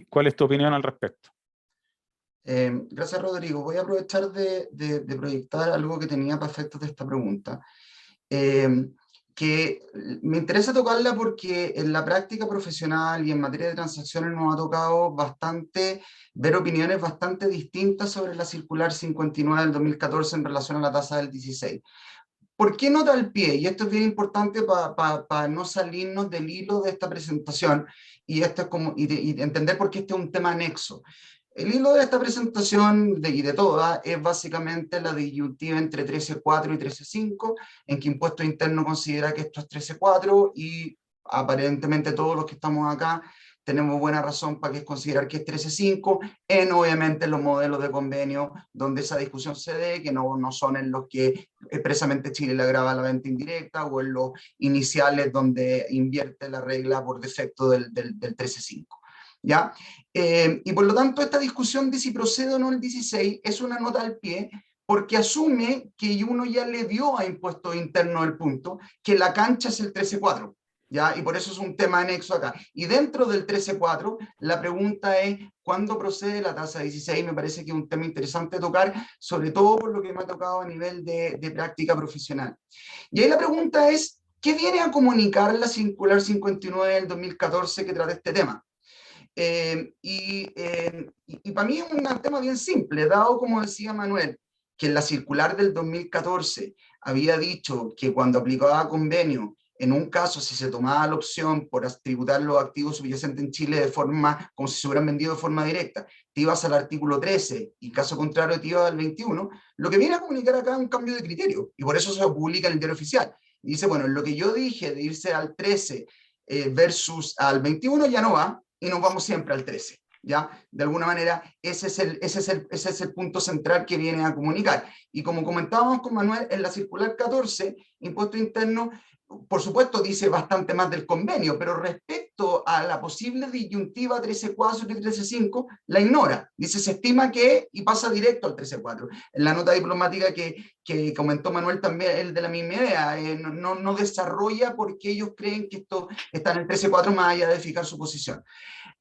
¿cuál es tu opinión al respecto? Gracias, Rodrigo. Voy a aprovechar de proyectar algo que tenía para efectos de esta pregunta, que me interesa tocarla porque en la práctica profesional y en materia de transacciones nos ha tocado bastante ver opiniones bastante distintas sobre la circular 59 del 2014 en relación a la tasa del 16. ¿Por qué nota al pie? Y esto es bien importante para no salirnos del hilo de esta presentación, y esto es y entender por qué este es un tema anexo. El hilo de esta presentación y de toda es básicamente la disyuntiva entre 13.4 y 13.5, en que Impuesto Interno considera que esto es 13.4 y aparentemente todos los que estamos acá tenemos buena razón para considerar que es 13.5, obviamente los modelos de convenio donde esa discusión se dé, que no son en los que expresamente Chile le agrava la venta indirecta, o en los iniciales donde invierte la regla por defecto del 13.5. ¿Ya? Y por lo tanto esta discusión de si procede o no el 16 es una nota al pie, porque asume que uno ya le dio a Impuestos Internos el punto, que la cancha es el 13.4, ¿ya? Y por eso es un tema anexo acá. Y dentro del 13.4, la pregunta es, ¿cuándo procede la tasa 16? Me parece que es un tema interesante tocar, sobre todo por lo que me ha tocado a nivel de práctica profesional. Y ahí la pregunta es, ¿qué viene a comunicar la circular 59 del 2014 que trata este tema? Y para mí es un tema bien simple, dado, como decía Manuel, que en la circular del 2014 había dicho que cuando aplicaba convenio, en un caso, si se tomaba la opción por tributar los activos subyacentes en Chile de forma, como si se hubieran vendido de forma directa, te ibas al artículo 13 y caso contrario te ibas al 21, lo que viene a comunicar acá es un cambio de criterio, y por eso se publica en el diario oficial. Y dice, bueno, lo que yo dije de irse al 13 versus al 21 ya no va, y nos vamos siempre al 13. ¿Ya? De alguna manera, ese es el punto central que viene a comunicar. Y como comentábamos con Manuel, en la circular 14, impuesto interno, por supuesto dice bastante más del convenio, pero respecto a la posible disyuntiva 13.4 y 13.5, la ignora. Dice, se estima que, y pasa directo al 13.4. En la nota diplomática que comentó Manuel también, el de la misma idea, no desarrolla porque ellos creen que esto está en el 13.4 más allá de fijar su posición.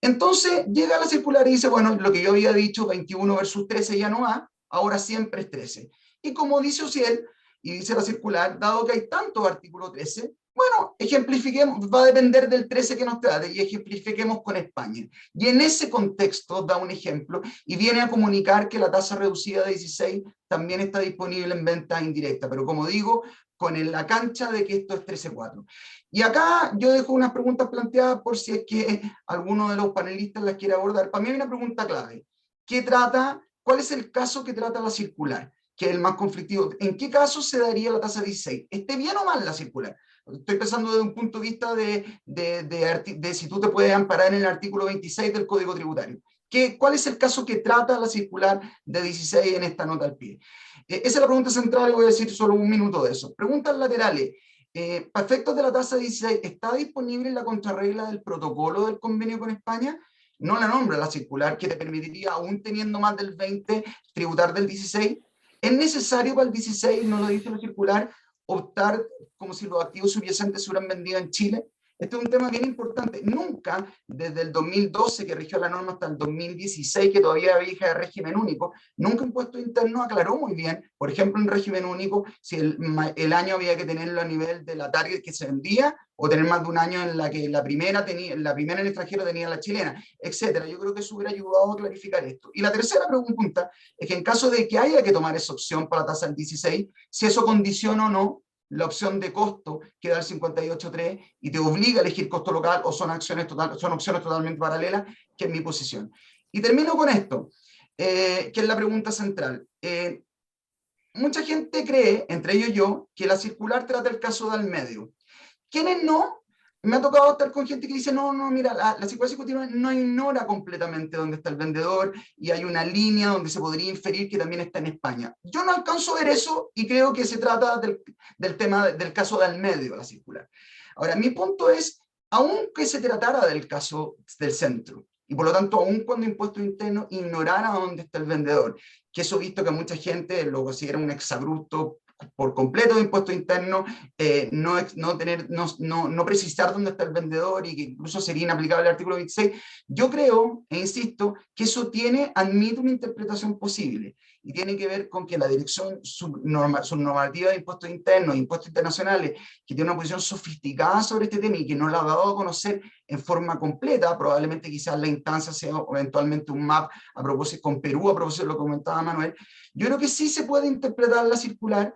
Entonces llega a la circular y dice, bueno, lo que yo había dicho, 21 versus 13 ya no va, ahora siempre es 13. Y como dice Ociel, y dice la circular, dado que hay tantos artículos 13, bueno, ejemplifiquemos, va a depender del 13 que nos trate, y ejemplifiquemos con España. Y en ese contexto da un ejemplo, y viene a comunicar que la tasa reducida de 16 también está disponible en venta indirecta, pero como digo, con la cancha de que esto es 13.4. Y acá yo dejo unas preguntas planteadas por si es que alguno de los panelistas las quiere abordar. Para mí hay una pregunta clave. ¿Cuál es el caso que trata la circular? Que es el más conflictivo. ¿En qué caso se daría la tasa 16? ¿Esté bien o mal la circular? Estoy pensando desde un punto de vista de si tú te puedes amparar en el artículo 26 del Código Tributario. ¿Cuál es el caso que trata la circular de 16 en esta nota al pie? Esa es la pregunta central y voy a decir solo un minuto de eso. Preguntas laterales. Para efectos de la tasa 16, ¿está disponible la contrarregla del protocolo del convenio con España? No la nombra la circular, que te permitiría, aún teniendo más del 20, tributar del 16. ¿Es necesario para el 16, no lo dice la circular, optar como si los activos subyacentes se hubieran vendido en Chile? Este es un tema bien importante. Nunca, desde el 2012, que rigió la norma, hasta el 2016, que todavía había hija de régimen único, nunca Impuesto Interno aclaró muy bien, por ejemplo, en régimen único, si el año había que tenerlo a nivel de la target que se vendía, o tener más de un año en la que la primera en el extranjero tenía la chilena, etcétera. Yo creo que eso hubiera ayudado a clarificar esto. Y la tercera pregunta es que en caso de que haya que tomar esa opción para la tasa del 16, si eso condiciona o no la opción de costo que da el 58.3 y te obliga a elegir costo local o son opciones totalmente paralelas, que es mi posición. Y termino con esto, que es la pregunta central. Mucha gente cree, entre ellos yo, que la circular trata el caso del medio. ¿Quiénes no? Me ha tocado estar con gente que dice, no, mira, la circular ejecutiva no ignora completamente dónde está el vendedor y hay una línea donde se podría inferir que también está en España. Yo no alcanzo a ver eso y creo que se trata del tema del caso del medio, la circular. Ahora, mi punto es, aunque se tratara del caso del centro, y por lo tanto, aun cuando Impuesto Interno ignorara dónde está el vendedor, que eso visto que mucha gente lo considera un exabrupto por completo de Impuesto Interno, no precisar dónde está el vendedor y que incluso sería inaplicable el artículo 26, yo creo, e insisto, que eso admite una interpretación posible y tiene que ver con que la Dirección Subnormativa de Impuestos Internos e Impuestos Internacionales, que tiene una posición sofisticada sobre este tema y que no la ha dado a conocer en forma completa, probablemente quizás la instancia sea eventualmente un map a propósito con Perú, a propósito de lo que comentaba Manuel, yo creo que sí se puede interpretar la circular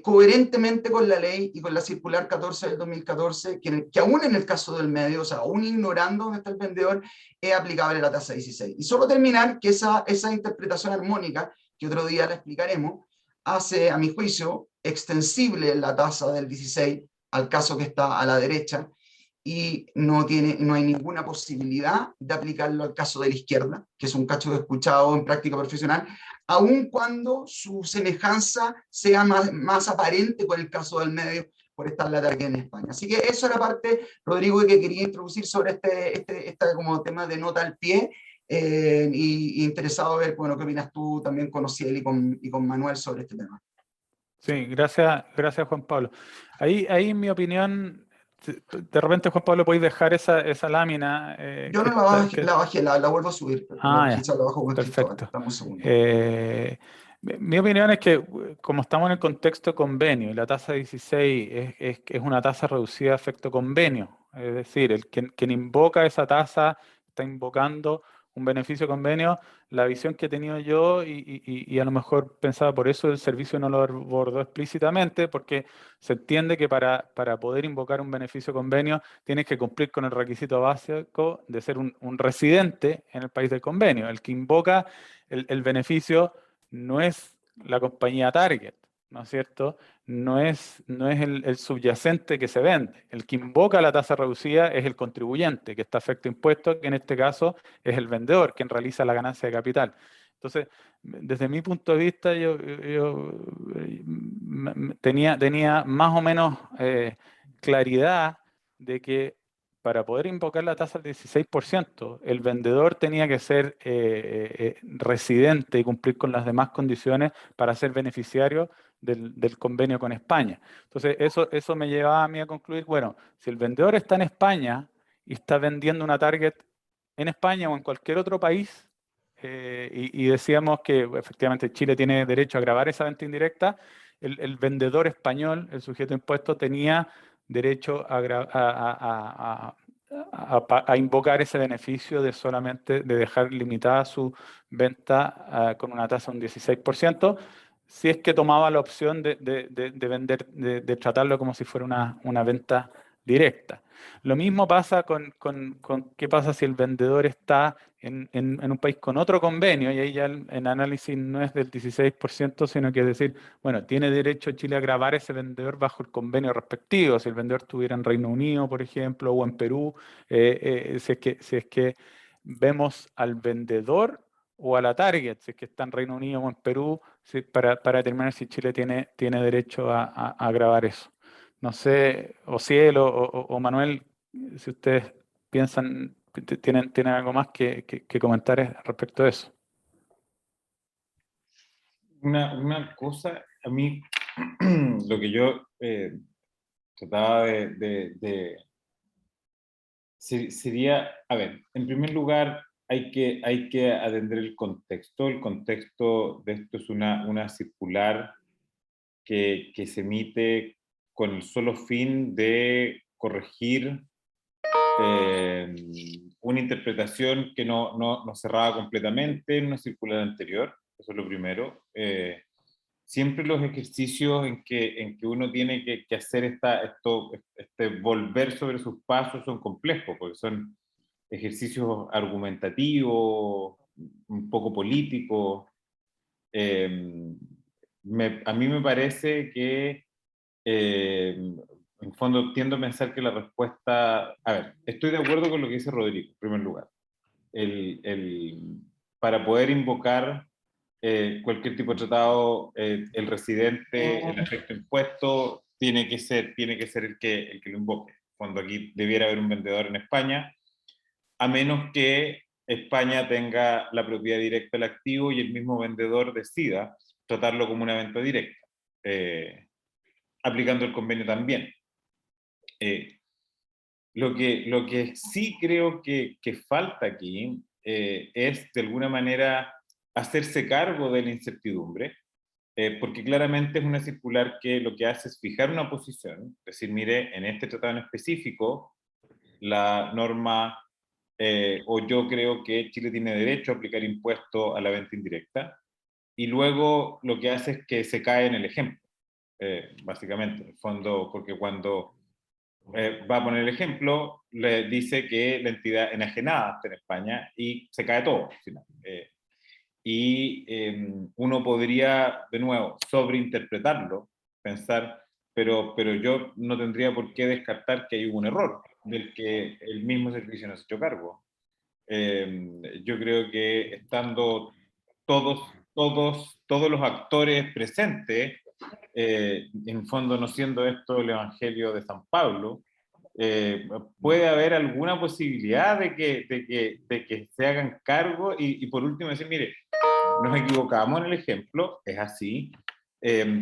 coherentemente con la ley y con la circular 14 del 2014, que aún en el caso del medio, o sea, aún ignorando dónde está el vendedor, es aplicable la tasa 16. Y solo terminar que esa interpretación armónica, que otro día la explicaremos, hace, a mi juicio, extensible la tasa del 16 al caso que está a la derecha, y no hay ninguna posibilidad de aplicarlo al caso de la izquierda, que es un caso que he escuchado en práctica profesional, aun cuando su semejanza sea más aparente con el caso del medio, por estar la tarjeta en España. Así que eso era parte, Rodrigo, que quería introducir sobre este como tema de nota al pie, y interesado a ver, bueno, qué opinas tú también con Ociel y con Manuel sobre este tema. Sí, gracias Juan Pablo. Ahí en mi opinión, de repente, Juan Pablo, podéis dejar esa lámina. Yo no la bajé, la vuelvo a subir. Ya, La bajo con perfecto. Estamos un segundo. Mi opinión es que, como estamos en el contexto convenio, y la tasa 16 es una tasa reducida a efecto convenio, es decir, quien invoca esa tasa está invocando un beneficio convenio, la visión que he tenido yo, y a lo mejor pensaba por eso el servicio no lo abordó explícitamente, porque se entiende que para poder invocar un beneficio convenio tienes que cumplir con el requisito básico de ser un residente en el país del convenio. El que invoca el beneficio no es la compañía target, ¿no es cierto? No es el subyacente que se vende. El que invoca la tasa reducida es el contribuyente, que está afecto a impuestos, que en este caso es el vendedor, quien realiza la ganancia de capital. Entonces, desde mi punto de vista, yo tenía más o menos claridad de que para poder invocar la tasa del 16%, el vendedor tenía que ser residente y cumplir con las demás condiciones para ser beneficiario del convenio con España. Entonces, eso me llevaba a mí a concluir, bueno, si el vendedor está en España y está vendiendo una target en España o en cualquier otro país, y decíamos que efectivamente Chile tiene derecho a gravar esa venta indirecta, el vendedor español, el sujeto de impuestos, tenía derecho a invocar ese beneficio de solamente de dejar limitada su venta con una tasa de un 16%, si es que tomaba la opción de vender, de tratarlo como si fuera una venta directa. Lo mismo pasa con qué pasa si el vendedor está en un país con otro convenio, y ahí ya el análisis no es del 16%, sino que es decir, bueno, tiene derecho Chile a gravar ese vendedor bajo el convenio respectivo. Si el vendedor estuviera en Reino Unido, por ejemplo, o en Perú, si es que vemos al vendedor o a la target, si es que está en Reino Unido o en Perú, para determinar si Chile tiene derecho a grabar eso. No sé, Ociel o Manuel, si ustedes piensan, tienen algo más que comentar respecto a eso. Una cosa, a mí, lo que yo trataba sería, a ver, en primer lugar, hay que atender el contexto. El contexto de esto es una circular que se emite con el solo fin de corregir una interpretación que no cerraba completamente en una circular anterior. Eso es lo primero. Siempre los ejercicios en que uno tiene que hacer volver sobre sus pasos son complejos, porque son ejercicios argumentativos, un poco políticos. A mí me parece que, en fondo, tiendo a pensar que la respuesta... A ver, estoy de acuerdo con lo que dice Rodrigo, en primer lugar. Para poder invocar cualquier tipo de tratado, el residente, el efecto impuesto, tiene que ser el que lo invoque. Cuando aquí debiera haber un vendedor en España, a menos que España tenga la propiedad directa del activo y el mismo vendedor decida tratarlo como una venta directa, aplicando el convenio también. Lo que sí creo que falta aquí es, de alguna manera, hacerse cargo de la incertidumbre, porque claramente es una circular que lo que hace es fijar una posición, decir, mire, en este tratado en específico, la norma, o yo creo que Chile tiene derecho a aplicar impuestos a la venta indirecta, y luego lo que hace es que se cae en el ejemplo, básicamente, en el fondo, porque cuando va a poner el ejemplo, le dice que la entidad enajenada está en España y se cae todo al final. Uno podría, de nuevo, sobreinterpretarlo, pensar, pero yo no tendría por qué descartar que hay un error del que el mismo servicio no se ha hecho cargo. Yo creo que estando todos los actores presentes, en fondo no siendo esto el Evangelio de San Pablo, puede haber alguna posibilidad de que se hagan cargo y por último decir, mire, nos equivocamos en el ejemplo, es así,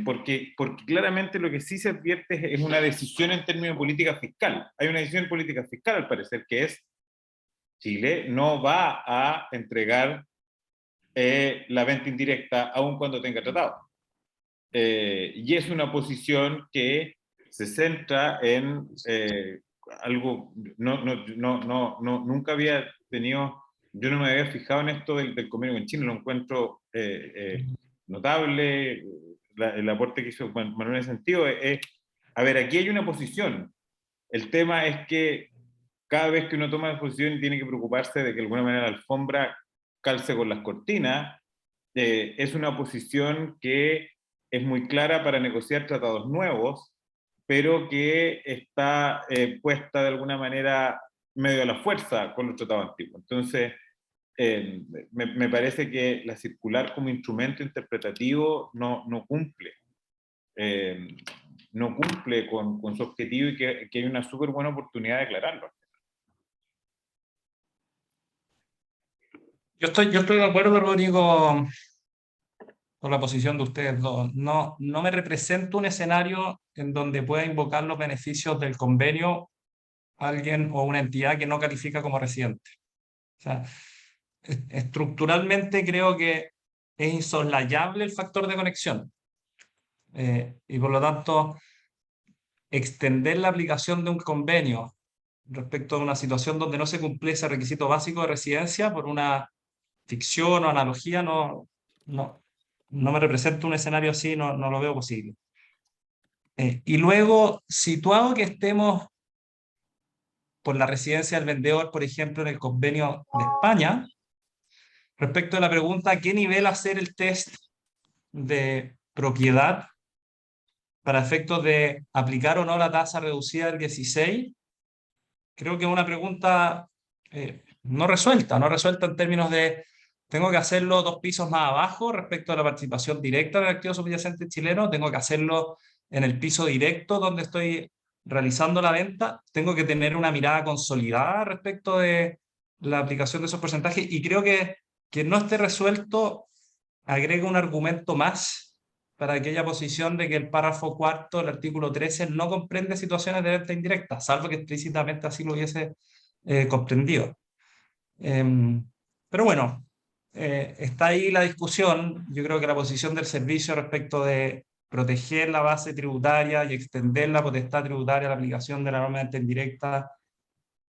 porque claramente lo que sí se advierte es una decisión en términos de política fiscal. Hay una decisión en política fiscal, al parecer, que es Chile no va a entregar la venta indirecta aun cuando tenga tratado. Y es una posición que se centra en algo, nunca había tenido yo no me había fijado en esto del convenio con China, lo encuentro notable, el aporte que hizo Manuel en ese sentido. A ver, aquí hay una posición. El tema es que cada vez que uno toma posición tiene que preocuparse de que de alguna manera la alfombra calce con las cortinas. Es una posición que es muy clara para negociar tratados nuevos, pero que está puesta de alguna manera medio a la fuerza con los tratados antiguos. Entonces, me parece que la circular como instrumento interpretativo no cumple. No cumple con su objetivo y que hay una súper buena oportunidad de aclararlo. Yo estoy de acuerdo, Rodrigo, con la posición de ustedes dos. No me represento un escenario en donde pueda invocar los beneficios del convenio alguien o una entidad que no califica como residente. O sea, estructuralmente creo que es insoslayable el factor de conexión. Y por lo tanto, extender la aplicación de un convenio respecto a una situación donde no se cumple ese requisito básico de residencia por una ficción o analogía, no me representa un escenario así, no lo veo posible. Y luego, situado que estemos por la residencia del vendedor, por ejemplo, en el convenio de España, respecto a la pregunta ¿a qué nivel hacer el test de propiedad para efectos de aplicar o no la tasa reducida del 16? Creo que es una pregunta no resuelta en términos de ¿tengo que hacerlo 2 pisos más abajo respecto a la participación directa del activo subyacente chileno? ¿Tengo que hacerlo en el piso directo donde estoy realizando la venta? ¿Tengo que tener una mirada consolidada respecto de la aplicación de esos porcentajes? Y creo que no esté resuelto agrega un argumento más para aquella posición de que el párrafo cuarto del artículo 13 no comprende situaciones de venta indirecta, salvo que explícitamente así lo hubiese comprendido. Pero bueno, está ahí la discusión. Yo creo que la posición del servicio respecto de proteger la base tributaria y extender la potestad tributaria a la aplicación de la norma de venta indirecta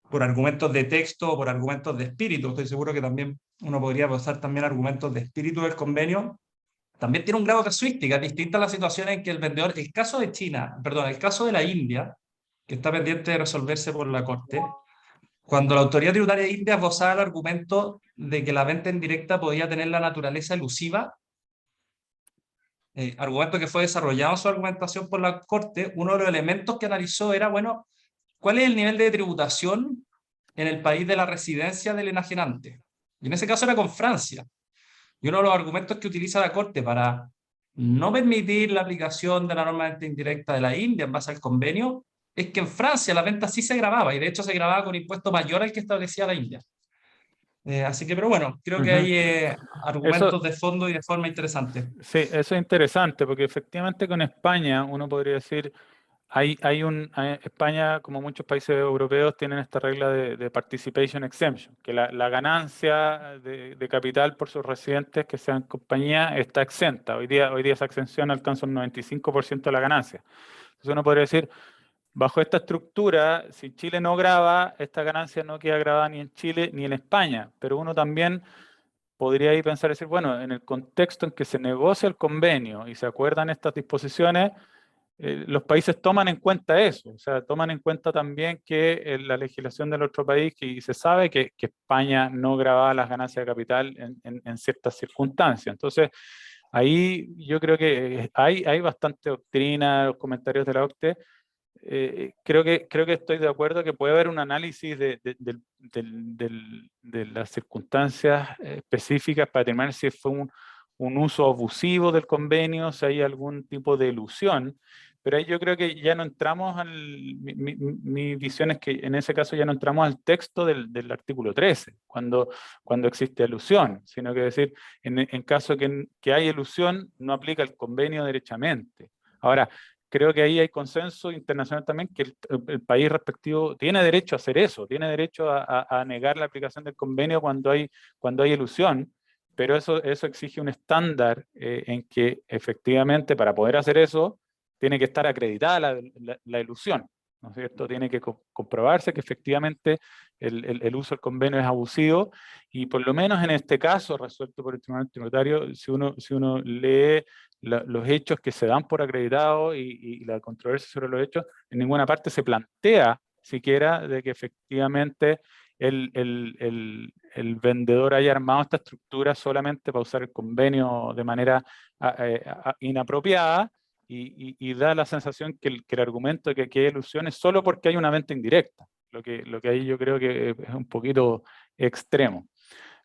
por argumentos de texto o por argumentos de espíritu. Estoy seguro que también uno podría usar también argumentos de espíritu del convenio. También tiene un grado de casuística, distinta a la situación en que el vendedor, el caso de China, perdón, el caso de la India, que está pendiente de resolverse por la Corte, cuando la autoridad tributaria de India esbozaba el argumento de que la venta indirecta podía tener la naturaleza elusiva, argumento que fue desarrollado en su argumentación por la Corte, uno de los elementos que analizó era, bueno, ¿cuál es el nivel de tributación en el país de la residencia del enajenante? Y en ese caso era con Francia. Y uno de los argumentos que utiliza la Corte para no permitir la aplicación de la norma de venta indirecta de la India en base al convenio es que en Francia la venta sí se gravaba, y de hecho se gravaba con impuesto mayor al que establecía la India. Así que, pero bueno, creo que hay argumentos de fondo y de forma interesante. Sí, eso es interesante, porque efectivamente con España uno podría decir, España, como muchos países europeos, tienen esta regla de participation exemption, que la ganancia de capital por sus residentes que sean compañía está exenta. Hoy día esa exención alcanza un 95% de la ganancia. Entonces uno podría decir, bajo esta estructura, si Chile no grava, esta ganancia no queda gravada ni en Chile ni en España, pero uno también podría ahí pensar y decir, bueno, en el contexto en que se negocia el convenio y se acuerdan estas disposiciones, los países toman en cuenta eso, o sea, toman en cuenta también que la legislación del otro país, que se sabe que España no grababa las ganancias de capital en ciertas circunstancias. Entonces, ahí yo creo que hay bastante doctrina, los comentarios de la OCDE. Creo que estoy de acuerdo que puede haber un análisis de las circunstancias específicas para determinar si fue un uso abusivo del convenio, si hay algún tipo de elusión, pero ahí yo creo que ya no entramos mi visión es que en ese caso ya no entramos al texto del artículo 13, cuando existe elusión, sino que decir, en caso que hay elusión, no aplica el convenio derechamente. Ahora, creo que ahí hay consenso internacional también que el país respectivo tiene derecho a hacer eso, tiene derecho a negar la aplicación del convenio cuando hay elusión, pero eso exige un estándar en que efectivamente para poder hacer eso tiene que estar acreditada la elusión. ¿no es cierto? Tiene que comprobarse que efectivamente el uso del convenio es abusivo, y por lo menos en este caso, resuelto por el Tribunal Tributario, si uno lee los hechos que se dan por acreditado y la controversia sobre los hechos, en ninguna parte se plantea siquiera de que efectivamente el vendedor haya armado esta estructura solamente para usar el convenio de manera inapropiada, y da la sensación que el argumento de que aquí hay ilusión es solo porque hay una venta indirecta, lo que ahí yo creo que es un poquito extremo.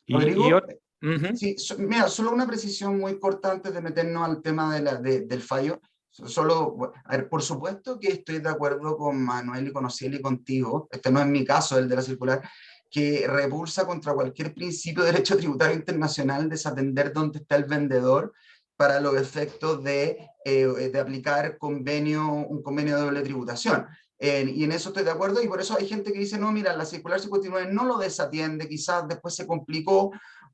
Rodrigo, Uh-huh. sí, mira, solo una precisión muy corta antes de meternos al tema del fallo. Solo, a ver, por supuesto que estoy de acuerdo con Manuel y con Ociel y contigo, este no es mi caso, el de la circular, que repulsa contra cualquier principio de derecho tributario internacional desatender dónde está el vendedor para los efectos de aplicar un convenio de doble tributación. Y en eso estoy de acuerdo, y por eso hay gente que dice, no, mira, la circular 59 no lo desatiende, quizás después se complicó,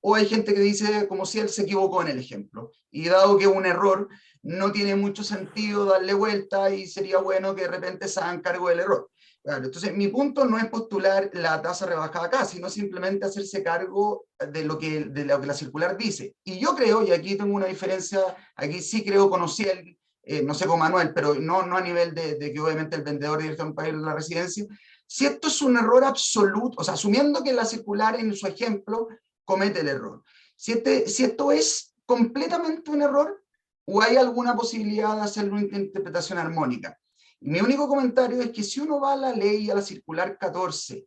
o hay gente que dice, como si él se equivocó en el ejemplo. Y dado que es un error, no tiene mucho sentido darle vuelta, y sería bueno que de repente se hagan cargo del error. Claro, entonces, mi punto no es postular la tasa rebajada acá, sino simplemente hacerse cargo de lo que la circular dice. Y yo creo, y aquí tengo una diferencia, aquí sí creo con Ociel, no sé con Manuel, pero no a nivel de que obviamente el vendedor directo en país de la residencia, si esto es un error absoluto, o sea, asumiendo que la circular en su ejemplo comete el error, si esto es completamente un error, o hay alguna posibilidad de hacer una interpretación armónica. Mi único comentario es que si uno va a la ley, a la circular 14,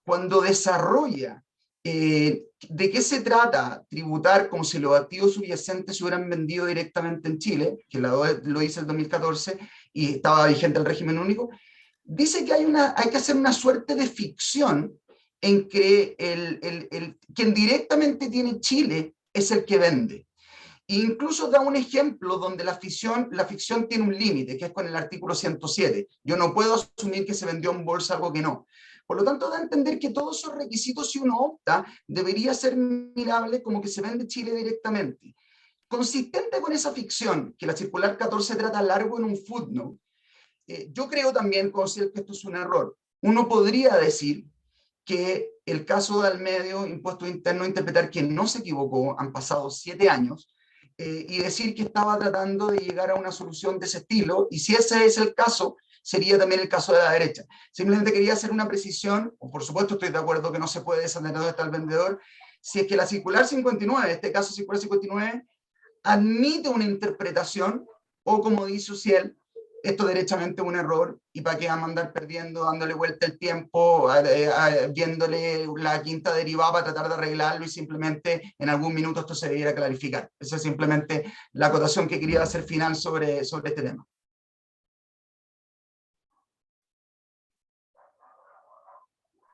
cuando desarrolla de qué se trata tributar como si los activos subyacentes se hubieran vendido directamente en Chile, que lo hizo el 2014 y estaba vigente el régimen único, dice que hay que hacer una suerte de ficción en que quien directamente tiene Chile es el que vende. Incluso da un ejemplo donde la ficción tiene un límite, que es con el artículo 107. Yo no puedo asumir que se vendió en bolsa algo que no. Por lo tanto, da a entender que todos esos requisitos, si uno opta, debería ser mirable como que se vende Chile directamente. Consistente con esa ficción, que la circular 14 trata largo en un footnote, yo creo también, considero que esto es un error. Uno podría decir que el caso de Almedio, Impuesto Interno, interpretar que no se equivocó, han pasado 7 años, y decir que estaba tratando de llegar a una solución de ese estilo, y si ese es el caso, sería también el caso de la derecha. Simplemente quería hacer una precisión, o por supuesto estoy de acuerdo que no se puede desatender dónde está el vendedor, si es que la circular 59, en este caso circular 59, admite una interpretación, o como dice Ociel, esto derechamente es un error, y para qué vamos a andar perdiendo, dándole vuelta el tiempo, viéndole la quinta derivada para tratar de arreglarlo, y simplemente en algún minuto esto se debiera clarificar. Esa es simplemente la acotación que quería hacer final sobre este tema.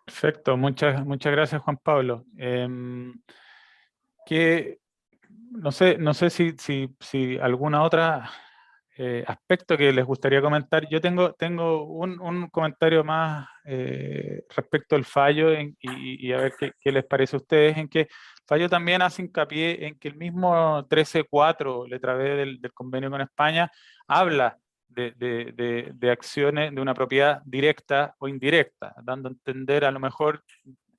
Perfecto, muchas gracias, Juan Pablo. No sé si alguna otra aspecto que les gustaría comentar. Yo tengo un comentario más respecto al fallo, y a ver qué les parece a ustedes, en que el fallo también hace hincapié en que el mismo 13.4, letra B del convenio con España, habla de acciones de una propiedad directa o indirecta, dando a entender a lo mejor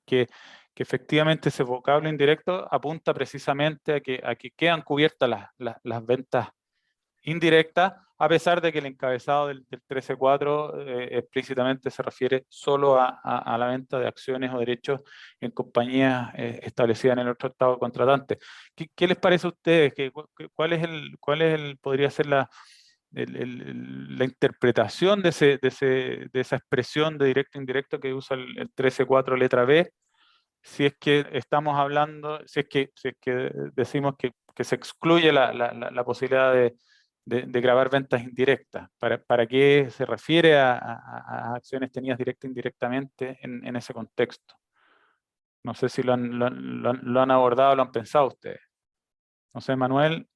que efectivamente ese vocablo indirecto apunta precisamente a que quedan cubiertas las ventas indirectas, a pesar de que el encabezado del 13.4 explícitamente se refiere solo a la venta de acciones o derechos en compañías establecidas en el otro estado contratante. ¿Qué les parece a ustedes? ¿Cuál podría ser la interpretación de esa expresión de directo e indirecto que usa el 13.4 letra B? Si es que estamos hablando, si es que decimos que se excluye la posibilidad de grabar ventas indirectas, ¿para qué se refiere a acciones tenidas directa e indirectamente en ese contexto? No sé si lo han abordado, lo han pensado ustedes. No sé, Manuel.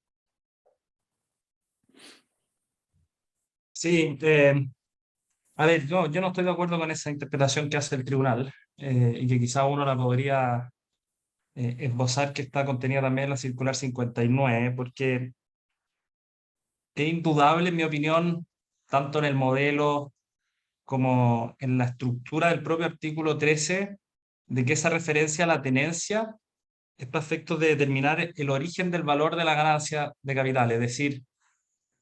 Sí, a ver, yo no estoy de acuerdo con esa interpretación que hace el tribunal, y que quizá uno la podría esbozar, que está contenida también en la circular 59, porque es indudable, en mi opinión, tanto en el modelo como en la estructura del propio artículo 13, de que esa referencia a la tenencia es para efectos de determinar el origen del valor de la ganancia de capital. Es decir,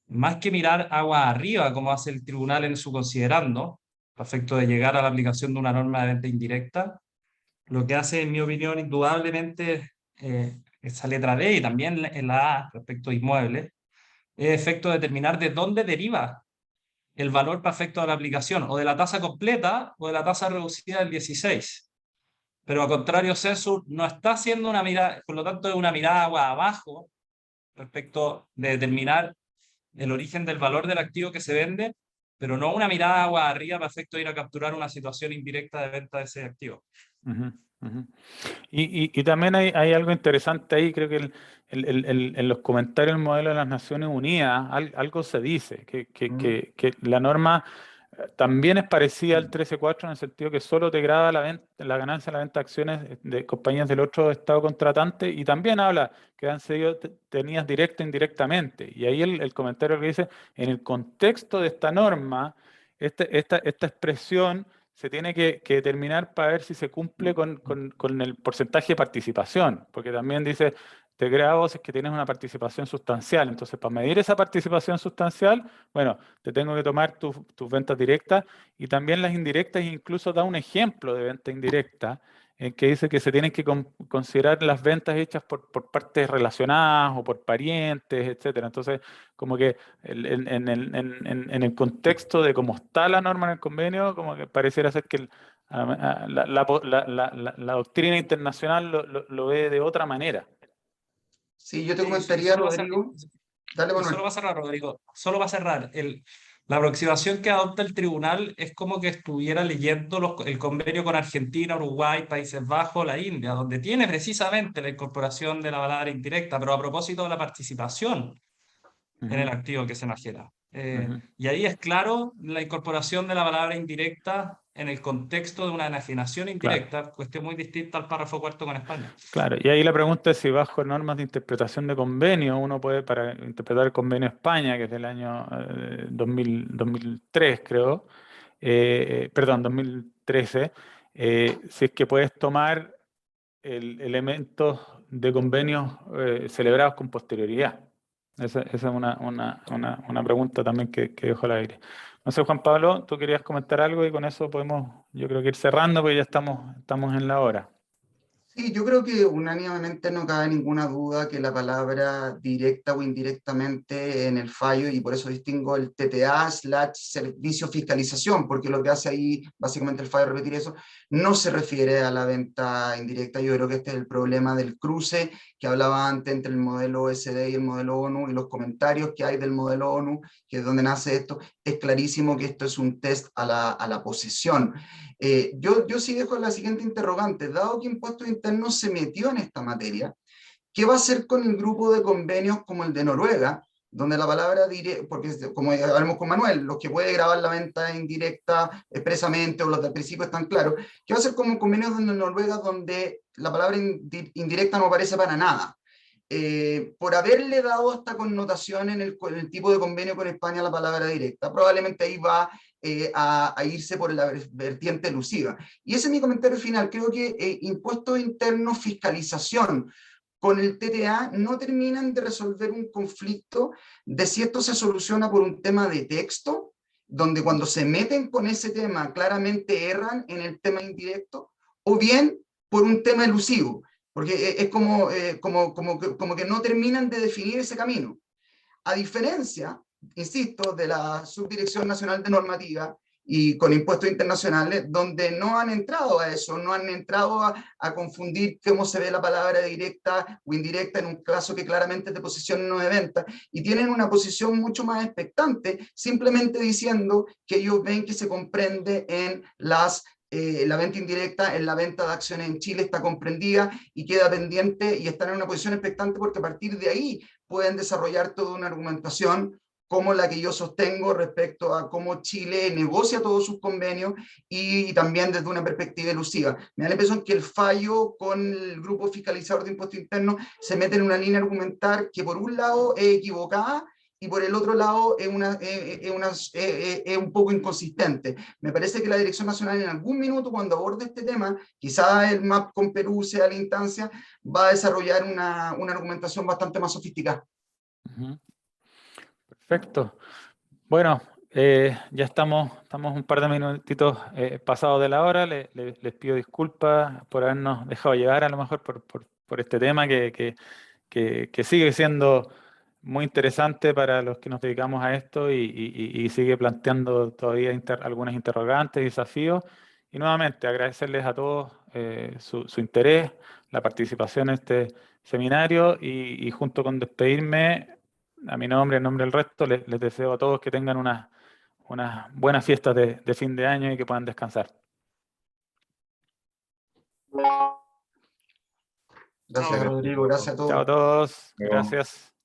más que mirar agua arriba, como hace el tribunal en su considerando, para efectos de llegar a la aplicación de una norma de venta indirecta, lo que hace, en mi opinión, indudablemente, esa letra D y también en la A respecto a inmuebles, es efecto de determinar de dónde deriva el valor para efecto de la aplicación, o de la tasa completa o de la tasa reducida del 16. Pero a contrario, Censur no está haciendo una mirada, por lo tanto, es una mirada agua abajo respecto de determinar el origen del valor del activo que se vende, pero no una mirada agua arriba para efecto de ir a capturar una situación indirecta de venta de ese activo. Ujú, ujú. Y también hay algo interesante ahí, creo que en los comentarios del modelo de las Naciones Unidas algo se dice, que la norma también es parecida al 13.4 en el sentido que solo te grava la ganancia de la venta de acciones de compañías del otro estado contratante, y también habla que han sido tenidas directa e indirectamente. Y ahí el comentario que dice, en el contexto de esta norma, esta expresión se tiene que determinar para ver si se cumple con el porcentaje de participación, porque también dice, te grabo si es que tienes una participación sustancial. Entonces, para medir esa participación sustancial, bueno, te tengo que tomar tus ventas directas y también las indirectas, e incluso da un ejemplo de venta indirecta, en que dice que se tienen que considerar las ventas hechas por partes relacionadas o por parientes, etcétera. Entonces, como que en el contexto de cómo está la norma en el convenio, como que pareciera ser que la doctrina internacional lo ve de otra manera. Sí, yo te comentaría, Rodrigo. Dale, Y solo Manuel. va a cerrar, Rodrigo. Solo va a cerrar. La aproximación que adopta el tribunal es como que estuviera leyendo el convenio con Argentina, Uruguay, Países Bajos, la India, donde tiene precisamente la incorporación de la palabra indirecta, pero a propósito de la participación en el activo que se enajena. Y ahí es claro la incorporación de la palabra indirecta en el contexto de una enajenación indirecta, claro. Cuestión muy distinta al párrafo cuarto con España. Claro, y ahí la pregunta es si bajo normas de interpretación de convenio uno puede, para interpretar el convenio España, que es del año 2003, creo, perdón, 2013, si es que puedes tomar elementos de convenios celebrados con posterioridad. Esa es una pregunta también que dejo al aire. No sé, Juan Pablo, tú querías comentar algo y con eso podemos, yo creo que ir cerrando, porque ya estamos en la hora. Sí, yo creo que unánimemente no cabe ninguna duda que la palabra directa o indirectamente en el fallo, y por eso distingo el TTA/servicio fiscalización, porque lo que hace ahí, básicamente el fallo, repetir eso, no se refiere a la venta indirecta. Yo creo que este es el problema del cruce que hablaba antes entre el modelo OSD y el modelo ONU, y los comentarios que hay del modelo ONU, que es donde nace esto. Es clarísimo que esto es un test a la posesión. Yo sí dejo la siguiente interrogante: dado que Impuestos Internos se metió en esta materia, ¿qué va a hacer con el grupo de convenios como el de Noruega, donde la palabra directa, porque como hablamos con Manuel, los que puede grabar la venta indirecta expresamente o los del principio están claros? ¿Qué va a hacer con convenios de Noruega donde la palabra indirecta no aparece para nada? Por haberle dado esta connotación en el tipo de convenio con España la palabra directa, probablemente ahí va a irse por la vertiente elusiva. Y ese es mi comentario final. Creo que impuestos internos, fiscalización con el TTA no terminan de resolver un conflicto de si esto se soluciona por un tema de texto, donde cuando se meten con ese tema claramente erran en el tema indirecto, o bien por un tema elusivo, porque es como que no terminan de definir ese camino. A diferencia, insisto, de la Subdirección Nacional de Normativa y con impuestos internacionales, donde no han entrado a eso, no han entrado a confundir cómo se ve la palabra directa o indirecta en un caso que claramente es de posesión no de venta, y tienen una posición mucho más expectante, simplemente diciendo que ellos ven que se comprende en la venta indirecta, en la venta de acciones en Chile está comprendida y queda pendiente, y están en una posición expectante porque a partir de ahí pueden desarrollar toda una argumentación como la que yo sostengo respecto a cómo Chile negocia todos sus convenios y también desde una perspectiva elusiva. Me da la impresión que el fallo con el grupo fiscalizador de impuestos internos se mete en una línea argumental que por un lado es equivocada y por el otro lado es un poco inconsistente. Me parece que la Dirección Nacional en algún minuto, cuando aborde este tema, quizás el MAP con Perú sea la instancia, va a desarrollar una argumentación bastante más sofisticada. Perfecto. Bueno, ya estamos un par de minutitos pasados de la hora. Les pido disculpas por habernos dejado llevar a lo mejor por este tema que sigue siendo muy interesante para los que nos dedicamos a esto y sigue planteando todavía algunas interrogantes y desafíos. Y nuevamente agradecerles a todos su interés, la participación en este seminario y junto con despedirme, a mi nombre, en nombre del resto, les deseo a todos que tengan unas buenas fiestas de fin de año y que puedan descansar. Gracias, Rodrigo. Gracias a todos. Chao a todos. Gracias.